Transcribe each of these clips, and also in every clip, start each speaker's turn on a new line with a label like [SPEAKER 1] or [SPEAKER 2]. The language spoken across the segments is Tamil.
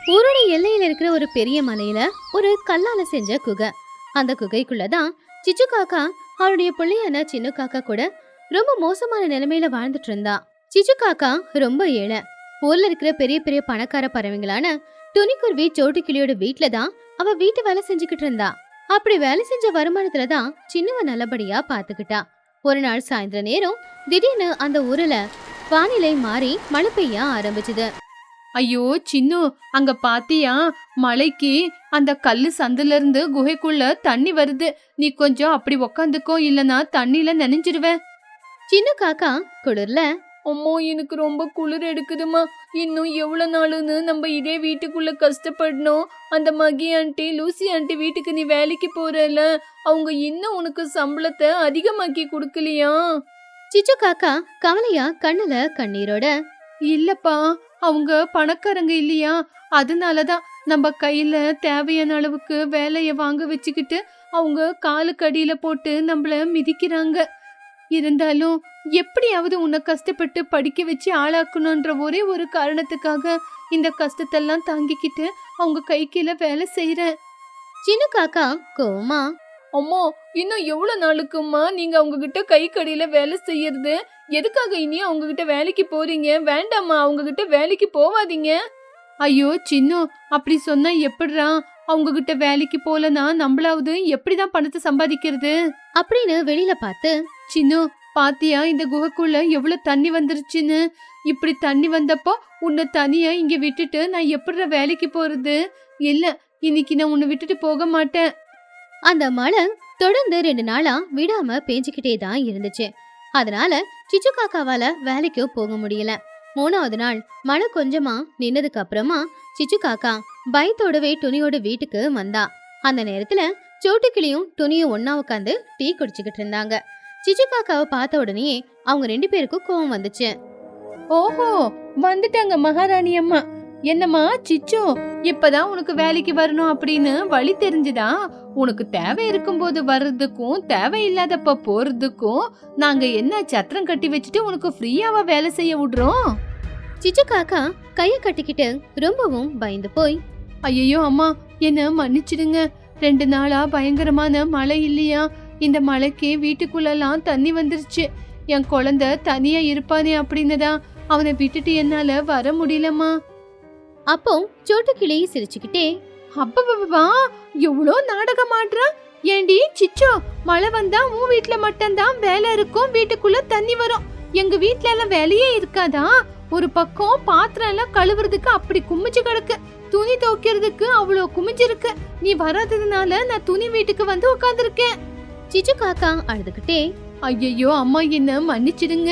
[SPEAKER 1] ஊரோட எல்லையில இருக்கிற ஒரு பெரிய மலையில ஒரு கல்லால செஞ்ச குகை. அந்த குகைக்குள்ளதான் சிச்சு காக்கா அவருடைய பிள்ளையான சின்ன காக்கா கூட ரொம்ப மோசமான நிலைமையில வாழ்ந்துட்டு இருந்தா. சிச்சு காக்கா ரொம்ப ஏழை. ஊர்ல இருக்கிற பெரிய பெரிய பணக்கார பறவைங்களான துணிக்குருவி சோட்டுக்கிளியோட வீட்டுல தான் அவ வீட்டு வேலை செஞ்சுக்கிட்டு இருந்தா. அப்படி வேலை செஞ்ச வருமானத்துலதான் சின்னவ நல்லபடியா பாத்துக்கிட்டா. ஒரு நாள் சாயந்தர நேரம் திடீர்னு அந்த ஊர்ல வானிலை மாறி மழை பெய்ய ஆரம்பிச்சுது.
[SPEAKER 2] ஐயோ சின்னு, அங்க பாத்தியா? மலைக்கு அந்த கல்லு சந்துல இருந்து குகைக்குள்ள தண்ணி வருது. நீ கொஞ்சம் அப்படி உக்காந்துக்கோ, இல்லனா தண்ணில நனைஞ்சிருவேன்.
[SPEAKER 1] சின்ன காக்கா குளிர்ல,
[SPEAKER 2] அம்மா எனக்கு ரொம்ப குளிர் எடுக்குதுமா. இன்னும் எவ்வளவு நாளுன்னு நம்ம இதே வீட்டுக்குள்ள கஷ்டப்படணும்? அந்த மகி ஆண்டி லூசி ஆண்டி வீட்டுக்கு நீ வேலைக்கு போறல, அவங்க இன்னும் உனக்கு சம்பளத்தை அதிகமாக்கி கொடுக்கலையா?
[SPEAKER 1] சிச்சு காக்கா கவலையா கண்ணுல கண்ணீரோட,
[SPEAKER 2] இல்லப்பா, அவங்க பணக்காரங்க இல்லையா, அதனாலதான் நம்ம கையில தேவையான அளவுக்கு வேலைய வாங்க வச்சுக்கிட்டு அவங்க காலுக்கு அடியில போட்டு நம்மள மிதிக்கிறாங்க. இருந்தாலும் எப்படியாவது உன்னை கஷ்டப்பட்டு படிக்க வச்சு ஆளாக்கணும்ன்ற ஒரே ஒரு காரணத்துக்காக இந்த கஷ்டத்தெல்லாம் தாங்கிக்கிட்டு அவங்க கை கீழே வேலை செய்யறேன்.
[SPEAKER 1] சின்ன காக்கா கோவமா,
[SPEAKER 2] அம்மா இன்னும் எவ்வளவு நாளுக்குமா நீங்க அவங்க கிட்ட கை கடியில வேலை செய்யறது? எதுக்காக இனியும் அவங்க கிட்ட வேலைக்கு போறீங்க? வேண்டாமா, அவங்க கிட்ட வேலைக்கு போவாதீங்க. ஐயோ சின்னு, அப்படி சொன்னா எப்படிரா? அவங்க கிட்ட வேலைக்கு போலனா நம்மளாவது எப்படிதான் பணத்தை சம்பாதிக்கிறது
[SPEAKER 1] அப்படின்னு வெளியில பார்த்து,
[SPEAKER 2] சின்னு பாத்தியா இந்த குகைக்குள்ள எவ்வளவு தண்ணி வந்துருச்சுன்னு? இப்படி தண்ணி வந்தப்போ உன்னை தனியா இங்க விட்டுட்டு நான் எப்படி வேலைக்கு போறது? இல்ல, இன்னைக்கு நான் உன்னை விட்டுட்டு போக மாட்டேன்.
[SPEAKER 1] அந்த மழை தொடர்ந்து 2 நாளா விடாம பேஞ்சுக்கிட்டே தான் இருந்துச்சு. அதனால சிச்சு காக்காவால வேலைக்கு போக முடியல. 3வது நாள் மழை கொஞ்சமா நின்னதுக்கு அப்புறமா சிச்சு காக்கா பயத்தோடவே துணியோட வீட்டுக்கு வந்தா. அந்த நேரத்துல சோட்டுக்கிளியும் துணியும் ஒன்னா உட்காந்து டீ குடிச்சுக்கிட்டு இருந்தாங்க. சிச்சு காக்காவை பார்த்த உடனே அவங்க 2 பேருக்கும் கோவம் வந்துச்சு.
[SPEAKER 2] ஓஹோ, வந்துட்டாங்க மகாராணி அம்மா. என்னம்மா சிச்சு, இப்பதான் உனக்கு வேலைக்கு வரணும் அப்படின்னு வழி தெரிஞ்சுதா? உனக்கு தேவை இருக்கும்போது வர்றதுக்கும் தேவையில்லாதப்ப போறதுக்கும் நாங்க என்ன சத்திரம் கட்டி வச்சுட்டு உனக்கு ஃப்ரீயாவா வேலை செய்ய விடுறோம்?
[SPEAKER 1] சிச்சு காக்கா கைய கட்டிக்கிட்டு ரொம்பவும் பயந்து போய்,
[SPEAKER 2] ஐயோ அம்மா, என்ன மன்னிச்சிடுங்க. 2 நாளா பயங்கரமான மழை இல்லையா? இந்த மழைக்கு வீட்டுக்குள்ளலாம் தண்ணி வந்துருச்சு. என் குழந்தை தனியா இருப்பானே அப்படின்னுதான் அவனை விட்டுட்டு என்னால வர முடியலம்மா.
[SPEAKER 1] அப்போ சோட்டுக்கிளி சிரிச்சுக்கிட்டே,
[SPEAKER 2] அப்பவா எவ்வளோ நாடகம் ஆடுறா? ஏண்டி சிச்சோ, மழை வந்தா உன் வீட்டுல மட்டும்தான் வேலை இருக்கும், வீட்டுக்குள்ள தண்ணி வரும். எங்க வீட்டுல எல்லாம் வேலையே இருக்காதா? ஒரு பக்கம் பாத்திரம் எல்லாம் கழுவுறதுக்கு அப்படி குமிச்சு கிடக்கு, துணி துவைக்கிறதுக்கு அவ்வளோ குமிஞ்சிருக்கு. நீ வராததுனால நான் துணி வீட்டுக்கு வந்து உட்காந்துருக்கேன்.
[SPEAKER 1] சிச்சு காக்கா அழுதுகிட்டே,
[SPEAKER 2] ஐயோ அம்மா, என்ன மன்னிச்சிடுங்க.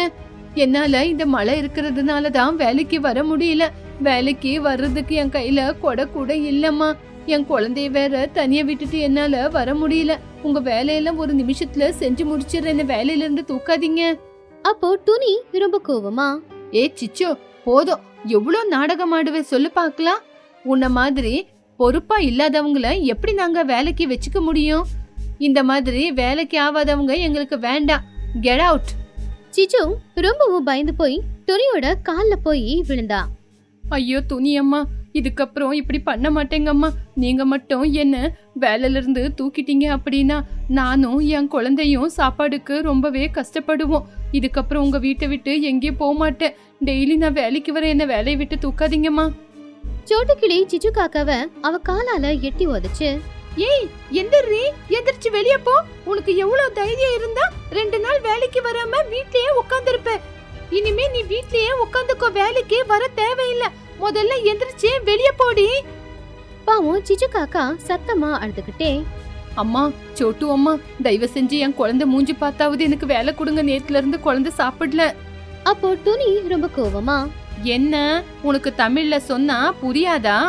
[SPEAKER 2] என்னால இந்த மழை இருக்கிறதுனாலதான் வேலைக்கு வர முடியல. வேலைக்கு வர்றதுக்கு என் கையில கொடை கூட இல்லம்மா. என் குழந்தைய வேற தனியா விட்டுட்டு என்னால வர முடியல. உங்க வேலையெல்லாம் ஒரு நிமிஷத்துல செஞ்சு முடிச்சிடுற, என்ன வேலையில இருந்து தூக்காதீங்க.
[SPEAKER 1] அப்போ துணி ரொம்ப கோவமா,
[SPEAKER 2] ஏ சிச்சோ, போதும், எவ்வளவு நாடகம் ஆடுவே சொல்லு பாக்கலாம். உன்ன மாதிரி பொறுப்பா இல்லாதவங்கள எப்படி நாங்க வேலைக்கு வச்சுக்க முடியும்? இந்த மாதிரி வேலைக்கு ஆகாதவங்க எங்களுக்கு வேண்டாம். Get out.
[SPEAKER 1] சிச்சு ரொம்பவும் பயந்து போய் துணியோட கால்ல போய் விழுந்தா.
[SPEAKER 2] ஐயோ துணியம்மா, இதுக்கப்புறம் இப்படி பண்ண மாட்டேங்கம்மா. நீங்க மட்டும் என்ன வேலையில இருந்து தூக்கிட்டீங்க அப்படின்னா நானும் என் குழந்தையும் சாப்பாடுக்கு ரொம்பவே கஷ்டப்படுவோம். இதுக்கப்புறம் உங்க வீட்டை விட்டு எங்கேயும் போக மாட்டேன். டெய்லி நான் வேலைக்கு வர, என்ன வேலையை விட்டு தூக்காதீங்கம்மா.
[SPEAKER 1] சோட்டுக்கிளி சிச்சு காக்காவ அவ காலால எட்டி உதச்சு,
[SPEAKER 2] ஏய் எந்திரி, எந்திரிச்சு வெளியே போ. உனக்கு எவ்வளவு தைரியம் இருந்தா 2 நாள் வேலைக்கு வராம வீட்லயே உட்கார்ந்திருப்ப. இனிமே நீ வீட்லயே உட்காந்துக்கோ, வேலைக்கு வர தேவையில்லை. முதல்ல எந்திரிச்சு வெளியே போடி.
[SPEAKER 1] பாவம் சிச்சு காக்கா சத்தமா அழுதுகிட்டே,
[SPEAKER 2] அம்மா சோட்டு அம்மா, தயவு செஞ்சு என் குழந்தை மூஞ்சி பார்த்தாவது எனக்கு வேலை கொடுங்க. நேத்துல இருந்து குழந்தை சாப்பிடல.
[SPEAKER 1] அப்போ துணி ரொம்ப கோவமா,
[SPEAKER 2] என்ன உனக்கு தமிழ்ல சொன்னா புரியாதா?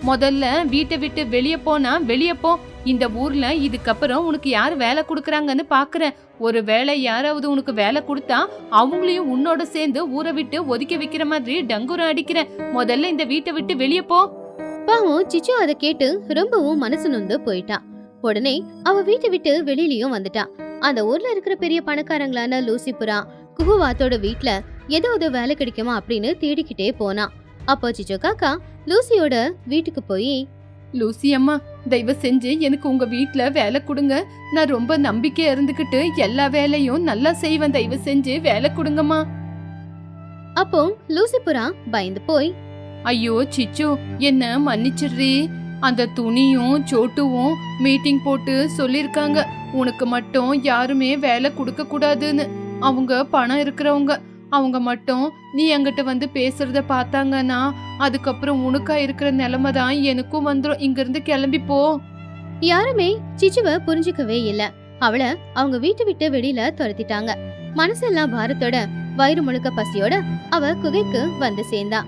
[SPEAKER 2] முதல்ல வீட்டை விட்டு வெளியே போனா வெளியே போ. இந்த ஊர்ல இதுக்கப்புறம் உனக்கு யாரு வேலை கொடுக்கறாங்கன்னு பாக்குறேன். ஒரு வேலை யாராவது உனக்கு வேலை கொடுத்தா அவங்களையும் உன்னோட சேர்ந்து ஊரை விட்டு ஒதுக்கி வைக்கிற மாதிரி டங்குரம் அடிக்கிறேன். முதல்ல இந்த வீட்டை விட்டு வெளியே போ.
[SPEAKER 1] பாவம் சிச்சு அதை கேட்டு ரொம்பவும் மனசு நொந்து போயிட்டா. உடனே அவ வீட்டை விட்டு வெளியிலயும் வந்துட்டா. அந்த ஊர்ல இருக்கிற பெரிய பணக்காரங்களான லூசிபுரா குகுவாத்தோட வீட்டுல ஏதாவது வேலை கிடைக்குமா அப்படின்னு தேடிக்கிட்டே போனா. அப்போ சிச்சு காக்கா லூசியோட வீட்டுக்கு போய்,
[SPEAKER 2] லூசி அம்மா, தயவு செஞ்சு எனக்கு உங்க வீட்ல வேலை கொடுங்க. நான் ரொம்ப நம்பிக்கையா இருந்துகிட்டு எல்லா வேலையும் நல்லா செய்வேன். தயவு செஞ்சு வேலை கொடுங்கம்மா.
[SPEAKER 1] அப்போ லூசி புறா பயந்து போய்,
[SPEAKER 2] ஐயோ சிச்சு, என்ன மன்னிச்சிடுறீ. அந்த துணியும் சோட்டுவும் மீட்டிங் போட்டு சொல்லிருக்காங்க, உனக்கு மட்டும் யாருமே வேலை கொடுக்க கூடாதுன்னு. அவங்க பணம் இருக்கிறவங்க, அவங்க மட்டும் நீ என்கிட்ட வந்து பேசுறத பார்த்தாங்கன்னா அதுக்கப்புறம் உனக்கா இருக்கிற நிலைமை தான் எனக்கும் வந்துடும். இங்க இருந்து கிளம்பி போ.
[SPEAKER 1] யாருமே சிச்சுவ புரிஞ்சுக்கவே இல்ல. அவளை அவங்க வீட்டை விட்டு வெளியில துரத்திட்டாங்க. மனசெல்லாம் பாரத்தோட, வயிறு முழுக்க பசியோட அவ குகைக்கு வந்து சேர்ந்தா.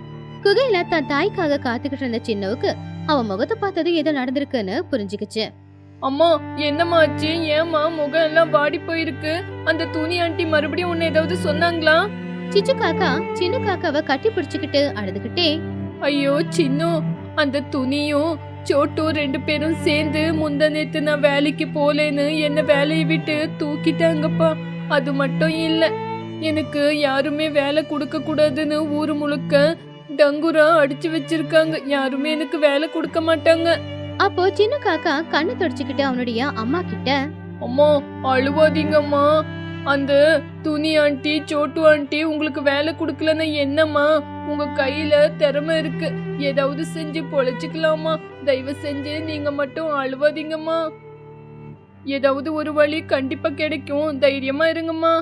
[SPEAKER 1] குகையில தன் தாய்க்காக காத்துக்கிட்டு இருந்த சின்னவுக்கு அவ முகத்தை பார்த்ததும் ஏதோ நடந்திருக்குன்னு புரிஞ்சுக்கிச்சு.
[SPEAKER 2] அம்மா, என்னம்மா ஆச்சு? ஏம்மா முகம் எல்லாம் வாடி போயிருக்கு? அந்த துணி ஆண்டி மறுபடியும் உன்னை ஏதாவது சொன்னாங்களா?
[SPEAKER 1] சிச்சு காக்கா சின்ன காக்காவை கட்டி பிடிச்சுக்கிட்டு அழுதுகிட்டே,
[SPEAKER 2] ஐயோ சின்னு, அந்த துணியும் சோட்டும் 2 பேரும் சேர்ந்து முந்தா நேத்து நான் வேலைக்கு போலேன்னு என்ன வேலையை விட்டு தூக்கிட்டாங்கப்பா. அது மட்டும் இல்ல, எனக்கு யாருமே வேலை கொடுக்க கூடாதுன்னு ஊரு முழுக்க டங்குரா அடிச்சு வச்சிருக்காங்க. யாருமே எனக்கு வேலை கொடுக்க மாட்டாங்க.
[SPEAKER 1] அப்போ சின்ன காக்கா கண்ணு தொடச்சுக்கிட்டு அவனுடைய அம்மா கிட்ட,
[SPEAKER 2] அம்மா அழுவாதீங்கம்மா, அந்த துணி ஆண்டி சோட்டு ஆண்டி உங்களுக்கு வேலை கொடுக்கலன்னா என்னம்மா, உங்க கையில திறமை இருக்கு, ஏதாவது செஞ்சு பொழைச்சுக்கலாமா. தயவு செஞ்சு நீங்க மட்டும் அழுவாதீங்கம்மா, ஏதாவது ஒரு வழி கண்டிப்பா கிடைக்கும், தைரியமா இருங்கம்மா.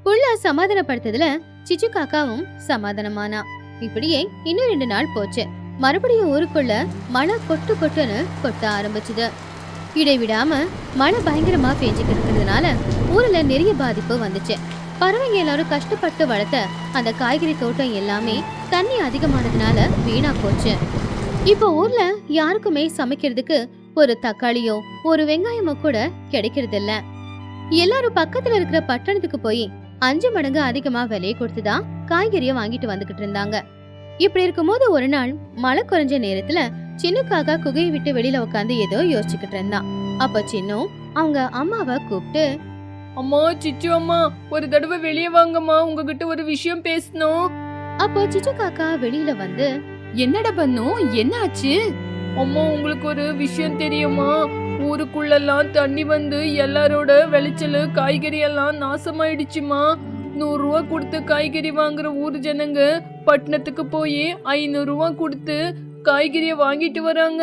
[SPEAKER 1] புள்ள சமாதானப்படுத்ததுல சிச்சு காக்காவும் சமாதானமானா. இப்படியே இன்னும் 2 நாள் போச்சு. மறுபடியும் ஊருக்குள்ள மழை கொட்டு கொட்டுன்னு கொட்ட ஆரம்பிச்சுது. இடைவிடாம மழை பயங்கரமா பெஞ்சுக்கிட்டு இருக்கிறதுனால ஊர்ல நிறைய பாதிப்பு வந்துச்சு. பறவைங்க எல்லாரும் கஷ்டப்பட்டு வளர்த்த அந்த காய்கறி தோட்டம் எல்லாமே தண்ணி அதிகமானதுனால வீணா போச்சு. இப்போ ஊர்ல யாருக்குமே சமைக்கிறதுக்கு ஒரு தக்காளியோ ஒரு வெங்காயமோ கூட கிடைக்கிறது இல்ல. எல்லாரும் பக்கத்துல இருக்கிற பட்டணத்துக்கு போய் 5 மடங்கு அதிகமா விலையை கொடுத்துதான் காய்கறிய வாங்கிட்டு வந்துகிட்டு இருந்தாங்க. இப்படி இருக்கும்போது ஒரு நாள் மழை குறைஞ்ச நேரத்துல சின்ன காக்கா குகையை விட்டு வெளியில உட்காந்து ஏதோ யோசிச்சுக்கிட்டு இருந்தான். அப்ப சின்னு அவங்க அம்மாவை கூப்பிட்டு,
[SPEAKER 2] அம்மா, சிச்சு அம்மா, ஒரு தடவை வெளியே வாங்கம்மா, உங்ககிட்ட ஒரு விஷயம் பேசணும்.
[SPEAKER 1] அப்போ சிச்சு காக்கா வெளியில வந்து,
[SPEAKER 2] என்னடா பண்ணும், என்ன ஆச்சு? அம்மா, உங்களுக்கு ஒரு விஷயம் தெரியுமா? ஊருக்குள்ளெல்லாம் தண்ணி வந்து எல்லாரோட விளைச்சல் காய்கறி எல்லாம் நாசமாயிடுச்சுமா. 100 ரூபா கொடுத்து காய்கறி வாங்குற ஊர் ஜனங்க பட்டணத்துக்கு போய் 500 ரூபா கொடுத்து காய்கறிய வாங்கிட்டு வராங்க.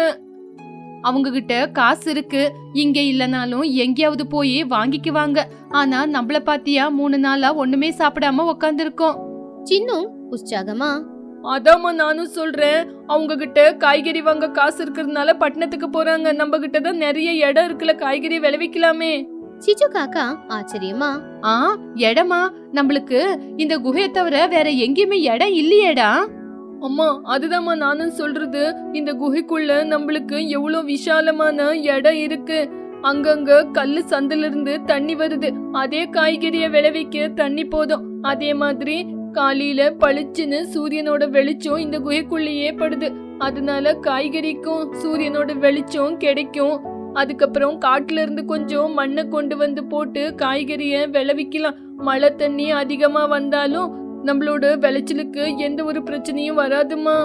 [SPEAKER 2] அவங்க கிட்ட காசு இருக்கு, இங்க இல்லனாலும் எங்கேயாவது போய் வாங்கிக்குவாங்க. ஆனா நம்மள பாத்தியா 3 நாளா ஒண்ணுமே சாப்பிடாம உக்காந்து இருக்கோம்.
[SPEAKER 1] சின்னு உற்சாகமா,
[SPEAKER 2] அதாம்மா நானும் சொல்றேன், அவங்க கிட்ட காய்கறி வாங்க காசு இருக்கிறதுனால பட்டணத்துக்கு போறாங்க. நம்ம கிட்ட தான் நிறைய இடம் இருக்குல்ல, காய்கறி விளைவிக்கலாமே.
[SPEAKER 1] சிச்சு காக்கா ஆச்சரியமா,
[SPEAKER 2] இடமா? நம்மளுக்கு இந்த குகையை தவிர வேற எங்கேயுமே இடம் இல்லையேடா. அம்மா, அதுதாம்மா நானும் சொல்றது, இந்த குகைக்குள்ள நம்மளுக்கு எவ்வளவு விசாலமான இடம் இருக்கு. அங்கங்க கல்லு சந்தில இருந்து தண்ணி வருது, அதே காய்கறிய விளைவிக்க தண்ணி போதும். அதே மாதிரி காலையில பளிச்சுன்னு சூரியனோட வெளிச்சம் இந்த குகைக்குள்ளேயே படுது, அதனால காய்கறிக்கும் சூரியனோட வெளிச்சம் கிடைக்கும். அதுக்கப்புறம் காட்டுல இருந்து கொஞ்சம் மண்ணை கொண்டு வந்து போட்டு காய்கறிய விளைவிக்கலாம். மழை தண்ணி அதிகமா வந்தாலும் நம்மளோட விளைச்சலுக்கு எந்த ஒரு பிரச்சனையும் வராதுமா.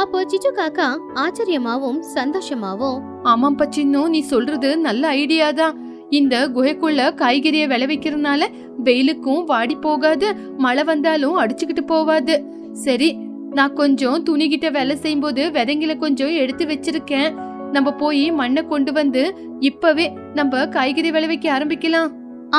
[SPEAKER 1] அப்போ சிச்சு காக்கா ஆச்சரியமாவும் சந்தோஷமாவும்,
[SPEAKER 2] ஆமாப்பா சின்னு, நீ சொல்றது நல்ல ஐடியா தான். இந்த குகைக்குள்ள காய்கறிய விளைவிக்கிறதுனால வெயிலுக்கும் வாடி போகாது, மழை வந்தாலும் அடிச்சுக்கிட்டு போவாது. சரி, நான் கொஞ்சம் துணிகிட்ட வேலை செய்யும் போது விதைங்களை கொஞ்சம் எடுத்து வச்சிருக்கேன். நம்ம போய் மண்ணை கொண்டு வந்து இப்பவே நம்ம காய்கறி விளைவிக்க ஆரம்பிக்கலாம்.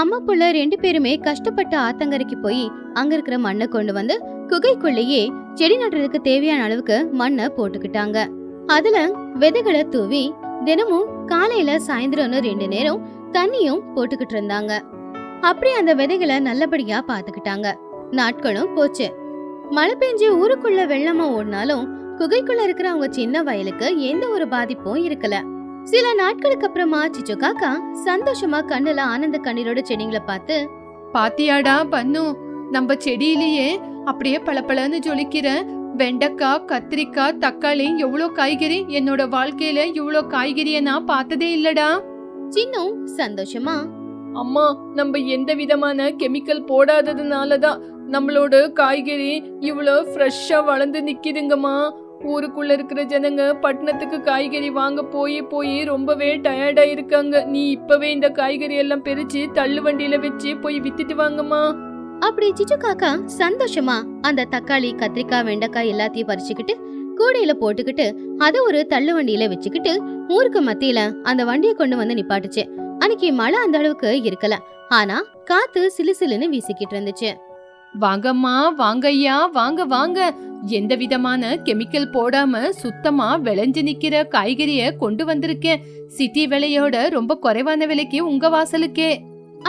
[SPEAKER 1] அம்மா புள்ள 2 பேருமே கஷ்டப்பட்டு ஆத்தங்கரைக்கு போய் அங்க இருக்கிற மண்ணை கொண்டு வந்து குகைக்குள்ளேயே செடி நடுறதுக்கு தேவையான அளவுக்கு மண்ணை போட்டுக்கிட்டாங்க. அதுல விதைகளை தூவி தினமும் காலையில சாயந்தரம்னு 2 நேரம் தண்ணியும் போட்டுக்கிட்டு இருந்தாங்க. அப்படி அந்த விதைகளை நல்லபடியா பாத்துக்கிட்டாங்க. நாட்களும் போச்சு. மழை பெஞ்சு ஊருக்குள்ள வெள்ளமா ஓடினாலும் குகைக்குள்ள இருக்கிற அவங்க சின்ன வயலுக்கு எந்த ஒரு பாதிப்பும் இருக்கல. சில நாட்களுக்கு அப்புறமா சிச்சு காக்கா சந்தோஷமா கண்ணுல ஆனந்த கண்ணீரோட செடிங்களை பார்த்து,
[SPEAKER 2] பாத்தியாடா பண்ணு, நம்ம செடியிலேயே அப்படியே பளபளன்னு ஜொலிக்கிற வெண்டைக்காய், கத்திரிக்காய், தக்காளி, எவ்வளோ காய்கறி. என்னோட வாழ்க்கையில இவ்வளோ காய்கறிய நான் பார்த்ததே இல்லடா.
[SPEAKER 1] சின்னும் சந்தோஷமா,
[SPEAKER 2] அம்மா, நம்ம எந்த விதமான கெமிக்கல் போடாததுனாலதான் நம்மளோட காய்கறி இவ்வளோ ஃப்ரெஷ்ஷா வளர்ந்து நிக்குதுங்கம்மா. ஊருக்குள்ள இருக்கிற ஜனங்க பட்டணத்துக்கு காய்கறி வாங்க போய் போய் ரொம்பவே டயர்டா இருக்காங்க. நீ இப்பவே இந்த காய்கறி எல்லாம் பெரிச்சு தள்ளு வண்டியில வச்சு போய் வித்துட்டு வாங்கம்மா.
[SPEAKER 1] அப்படி சிச்சு காக்கா சந்தோஷமா அந்த தக்காளி, கத்திரிக்காய், வெண்டைக்காய் எல்லாத்தையும் பறிச்சுக்கிட்டு கூடையில போட்டுக்கிட்டு அதை ஒரு தள்ளு வண்டியில வச்சுக்கிட்டு ஊருக்கு மத்தியில அந்த வண்டியை கொண்டு வந்து நிப்பாட்டுச்சு. அன்னைக்கு மழை அந்த அளவுக்கு இருக்கல, ஆனா காத்து சிலு சிலுன்னு வீசிக்கிட்டு இருந்துச்சு.
[SPEAKER 2] வாங்கம்மா, வாங்கய்யா, வாங்க வாங்க. எந்த விதமான கெமிக்கல் போடாம சுத்தமா விளைஞ்சு நிக்கிற காய்கறிய கொண்டு வந்திருக்கேன். சிட்டி விலையோட ரொம்ப குறைவான விலைக்கு உங்க வாசலுக்கே.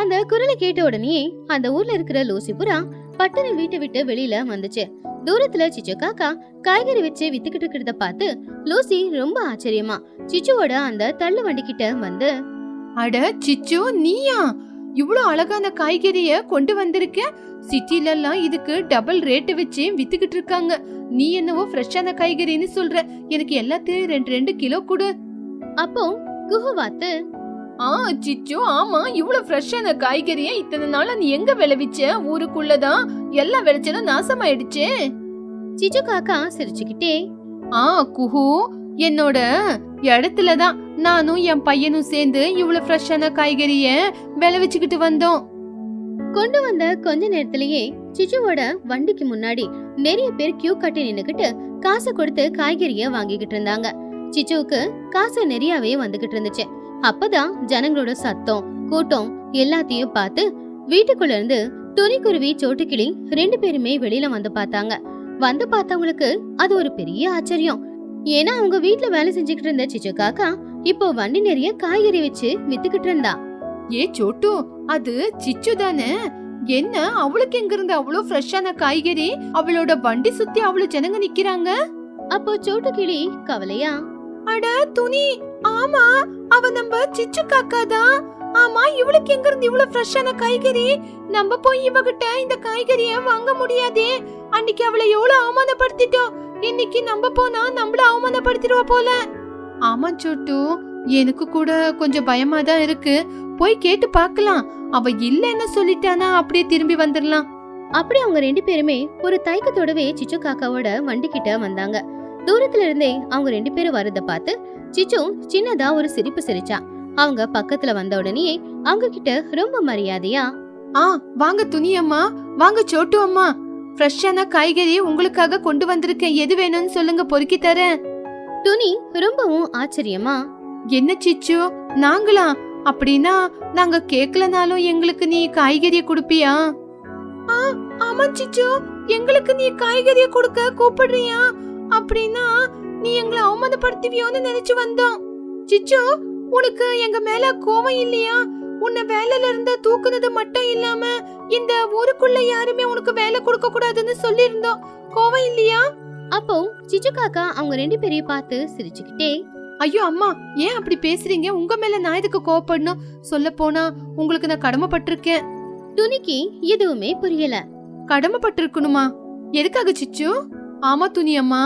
[SPEAKER 1] அந்த குரலை கேட்ட உடனே அந்த ஊர்ல இருக்கிற லூசி புறா பட்டண வீட்டை விட்டு வெளியில வந்துச்சு. தூரத்துல சிச்சு காக்கா காய்கறி வச்சு வித்துக்கிட்டு இருக்கிறத பார்த்து லூசி ரொம்ப ஆச்சரியமா சிச்சுவோட அந்த தள்ளு வண்டி கிட்ட வந்து,
[SPEAKER 2] அட சிச்சு, நீயா இவ்வளவு அழகான காய்கறிய கொண்டு வந்திருக்க? சிட்டில எல்லாம் இதுக்கு டபுள் ரேட் வச்சு வித்துக்கிட்டு இருக்காங்க. நீ என்னவோ ஃப்ரெஷ்ஷான காய்கறின்னு சொல்ற. எனக்கு எல்லாத்தையும் 2 கிலோ கொடு.
[SPEAKER 1] அப்போ குஹுவாத்து,
[SPEAKER 2] சிச்சு, ஆமா, இவ்வளவு ஃப்ரெஷ்ஷான காய்கறிய இத்தனை நாளா நீ எங்க விளைவிச்ச? ஊருக்குள்ளதான் எல்லா விளைச்சலும் நாசமாயிடுச்சே.
[SPEAKER 1] சிச்சு காக்கா சிரிச்சுக்கிட்டே,
[SPEAKER 2] குஹு, என்னோட இடத்துலதான் நானும் என் பையனும் சேர்ந்து இவ்வளவு ஃப்ரெஷ்ஷான காய்கறிய விளைவிச்சுக்கிட்டு வந்தோம்.
[SPEAKER 1] கொண்டு வந்த கொஞ்ச நேரத்திலேயே சிச்சுவோட வண்டிக்கு முன்னாடி நிறைய பேர் கியூ கட்டி நின்னுக்கிட்டு காசை கொடுத்து காய்கறிய வாங்கிக்கிட்டு இருந்தாங்க. சிச்சுவுக்கு காசு நிறையவே வந்துகிட்டு இருந்துச்சு. அப்பதான் ஜனங்களோட சத்தம், கூட்டம் எல்லாத்தையும் பார்த்து வீட்டுக்குள்ள இருந்து துணிக்குருவி, சோட்டுக்கிளி 2 பேருமே வெளியில வந்து பார்த்தாங்க. வந்து பார்த்தவங்களுக்கு அது ஒரு பெரிய ஆச்சரியம். ஏன்னா அவங்க வீட்டுல வேலை செஞ்சுக்கிட்டு இருந்த சிச்சு காக்கா இப்போ வண்டி நிறைய காய்கறி வச்சு வித்துக்கிட்டு இருந்தா.
[SPEAKER 2] ஏ சோட்டு, அது சிச்சு தானே? என்ன, அவளுக்கு எங்க இருந்து அவ்வளவு ஃப்ரெஷ்ஷான காய்கறி? அவளோட வண்டி சுத்தி அவ்வளவு ஜனங்க நிக்கிறாங்க.
[SPEAKER 1] அப்போ சோட்டுக்கிளி கவலையா,
[SPEAKER 2] அட துணி, ஆமா, அவ நம்ம சிச்சு காக்கா தான். ஆமா, இவளுக்கு எங்க இருந்து இவ்வளவு ஃப்ரெஷ்ஷான காய்கறி? நம்ம போய் இவகிட்ட இந்த காய்கறிய வாங்க முடியாதே. அன்னைக்கு அவளை எவ்வளவு அவமானப்படுத்திட்டோம். இன்னைக்கு நம்ம போனா நம்மள அவமானப்படுத்திடுவா போல. ஆமா சோட்டு, எனக்கு கூட கொஞ்சம் பயமா தான் இருக்கு. போய் கேட்டு பார்க்கலாம். அவ இல்லன்னு சொல்லிட்டானா அப்படியே திரும்பி வந்துடலாம்.
[SPEAKER 1] அப்படி அவங்க 2 பேருமே ஒரு தயக்கத்தோடவே சிச்சு காக்காவோட வண்டி கிட்ட வந்தாங்க. தூரத்துல இருந்தே அவங்க 2 பேரும் வரத பார்த்து சிச்சு சின்னதா ஒரு சிரிப்பு சிரிச்சா. அவங்க பக்கத்துல வந்த உடனே அவங்க கிட்ட ரொம்ப மரியாதையா,
[SPEAKER 2] வாங்க துணி அம்மா, வாங்க சோட்டு அம்மா, ஃப்ரெஷ்ஷான காய்கறி உங்களுக்காக கொண்டு வந்திருக்கேன். எது வேணும்னு சொல்லுங்க, பொறுக்கி தரேன்.
[SPEAKER 1] துணி ரொம்பவும் ஆச்சரியமா,
[SPEAKER 2] என்ன சிச்சு, நாங்களா? அப்படின்னா நாங்க கேக்கலனாலும் எங்களுக்கு நீ காய்கறிய கொடுப்பியா? ஆமா சிச்சு, எங்களுக்கு நீ காய்கறிய கொடுக்க கூப்பிடுறியா? அப்படின்னா நீ எங்களை அவமானப்படுத்துவியோன்னு நினைச்சு வந்தோம். சிச்சு, உனக்கு எங்க மேல கோவம் இல்லையா? உன்னை வேலையில இருந்து தூக்குனது மட்டும் இல்லாம இந்த ஊருக்குள்ள யாருமே உனக்கு வேலை கொடுக்க கூடாதுன்னு சொல்லியிருந்தோம். கோவம் இல்லையா?
[SPEAKER 1] அப்போ சிச்சு காக்கா அவங்க 2 பேரையும் பார்த்து சிரிச்சுக்கிட்டே,
[SPEAKER 2] ஐயோ அம்மா, ஏன் அப்படி பேசுறீங்க? உங்க மேல நான் எதுக்கு கோவப்படணும்? சொல்ல போனா உங்களுக்கு நான் கடமைப்பட்டிருக்கேன்.
[SPEAKER 1] துணிக்கு எதுவுமே புரியல.
[SPEAKER 2] கடமைப்பட்டிருக்கணுமா? எதுக்காக சிச்சு? ஆமா துணி அம்மா,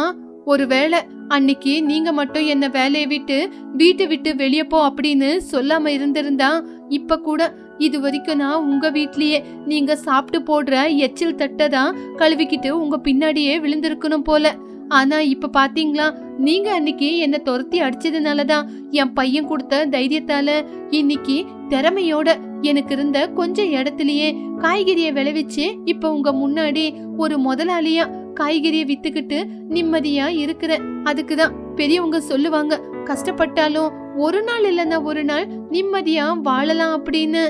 [SPEAKER 2] ஒருவேளை அன்னைக்கு நீங்க மட்டும் என்ன வேலையை விட்டு வீட்டை விட்டு வெளியே போ அப்படின்னு சொல்லாம இருந்திருந்தா இப்ப கூட இது வரைக்கும் நான் உங்க வீட்லயே நீங்க சாப்பிட்டு போடுற எச்சில் தட்டை தான் கழுவிக்கிட்டு உங்க பின்னாடியே விழுந்திருக்கணும் போல. ஆனா இப்ப பாத்தீங்களா, நீங்க அன்னைக்கு என்ன துரத்தி அடிச்சதுனாலதான் என் பையன் கொடுத்த தைரியத்தால இன்னைக்கு திறமையோட எனக்கு இருந்த கொஞ்சம் இடத்துலயே காய்கறிய விளைவிச்சு இப்ப உங்க முன்னாடி ஒரு முதலாளியா காய்கறிய வித்துக்கிட்டு நிம்மதியா இருக்கிற. அதுக்குதான் பெரியவங்க சொல்லுவாங்க, கஷ்டப்பட்டாலும் ஒரு நாள் இல்லன்னா ஒரு நாள் நிம்மதியா வாழலாம் அப்படின்னு.